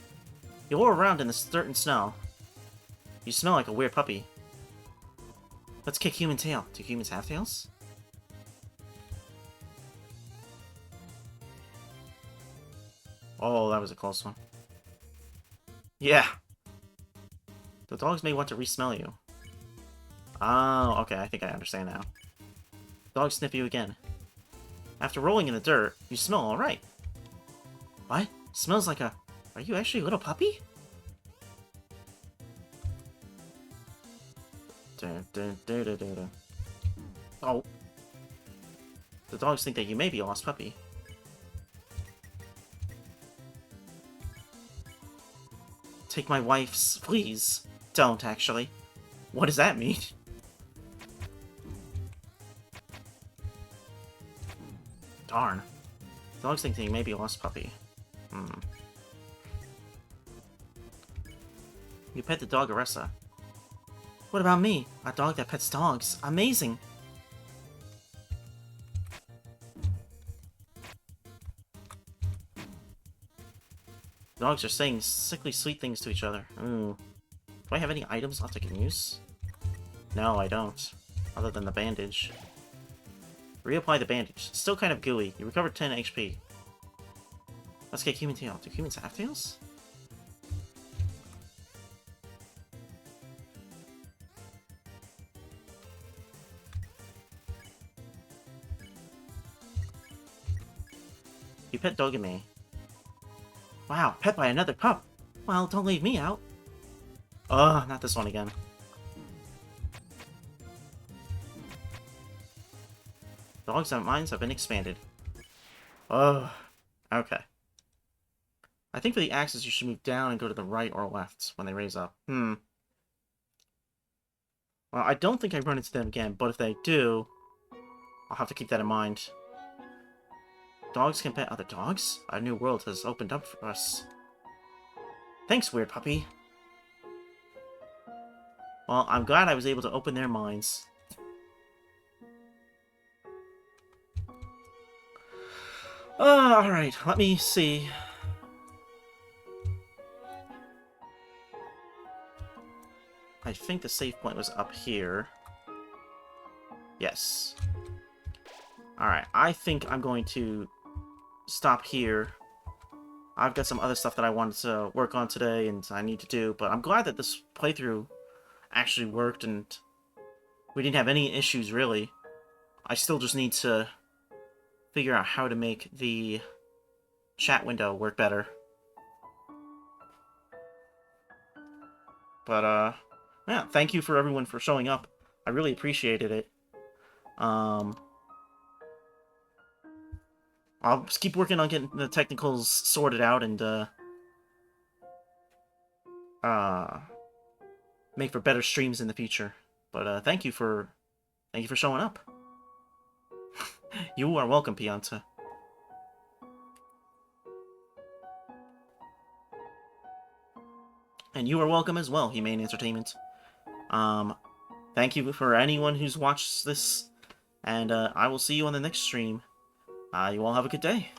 You roll around in the dirt and snow. You smell like a weird puppy. Let's kick human tail. Do humans have tails? Oh, that was a close one. Yeah. dogs may want to re-smell you. Oh, okay, I think I understand now. Dogs sniff you again. After rolling in the dirt, you smell alright. What? Smells like a... Are you actually a little puppy? Oh. The dogs think that you may be a lost puppy. Take my wife's... Please. Don't, actually. What does that mean? Darn. Dogs think that you may be a lost puppy. You pet the dog, Aressa. What about me? A dog that pets dogs. Amazing! Dogs are saying sickly sweet things to each other. Ooh. Do I have any items left I can use? No, I don't. Other than the bandage. Reapply the bandage. Still kind of gooey. You recovered 10 HP. Let's get human tail. Do humans have tails? You pet Dogame. Wow, pet by another pup. Well, don't leave me out. Ugh, not this one again. Dogs' minds have been expanded. Ugh. Okay. I think for the axes, you should move down and go to the right or left when they raise up. Well, I don't think I run into them again, but if they do, I'll have to keep that in mind. Dogs can pet other dogs? A new world has opened up for us. Thanks, weird puppy. Well, I'm glad I was able to open their minds. Alright, let me see. I think the save point was up here. Yes. Alright, I think I'm going to stop here. I've got some other stuff that I wanted to work on today and I need to do, but I'm glad that this playthrough actually worked and we didn't have any issues, really. I still just need to figure out how to make the chat window work better. But, yeah, thank you for everyone for showing up. I really appreciated it. I'll just keep working on getting the technicals sorted out and, make for better streams in the future. But, thank you for showing up. You are welcome, Pianta. And you are welcome as well, Humane Entertainment. Thank you for anyone who's watched this, and I will see you on the next stream. You all have a good day.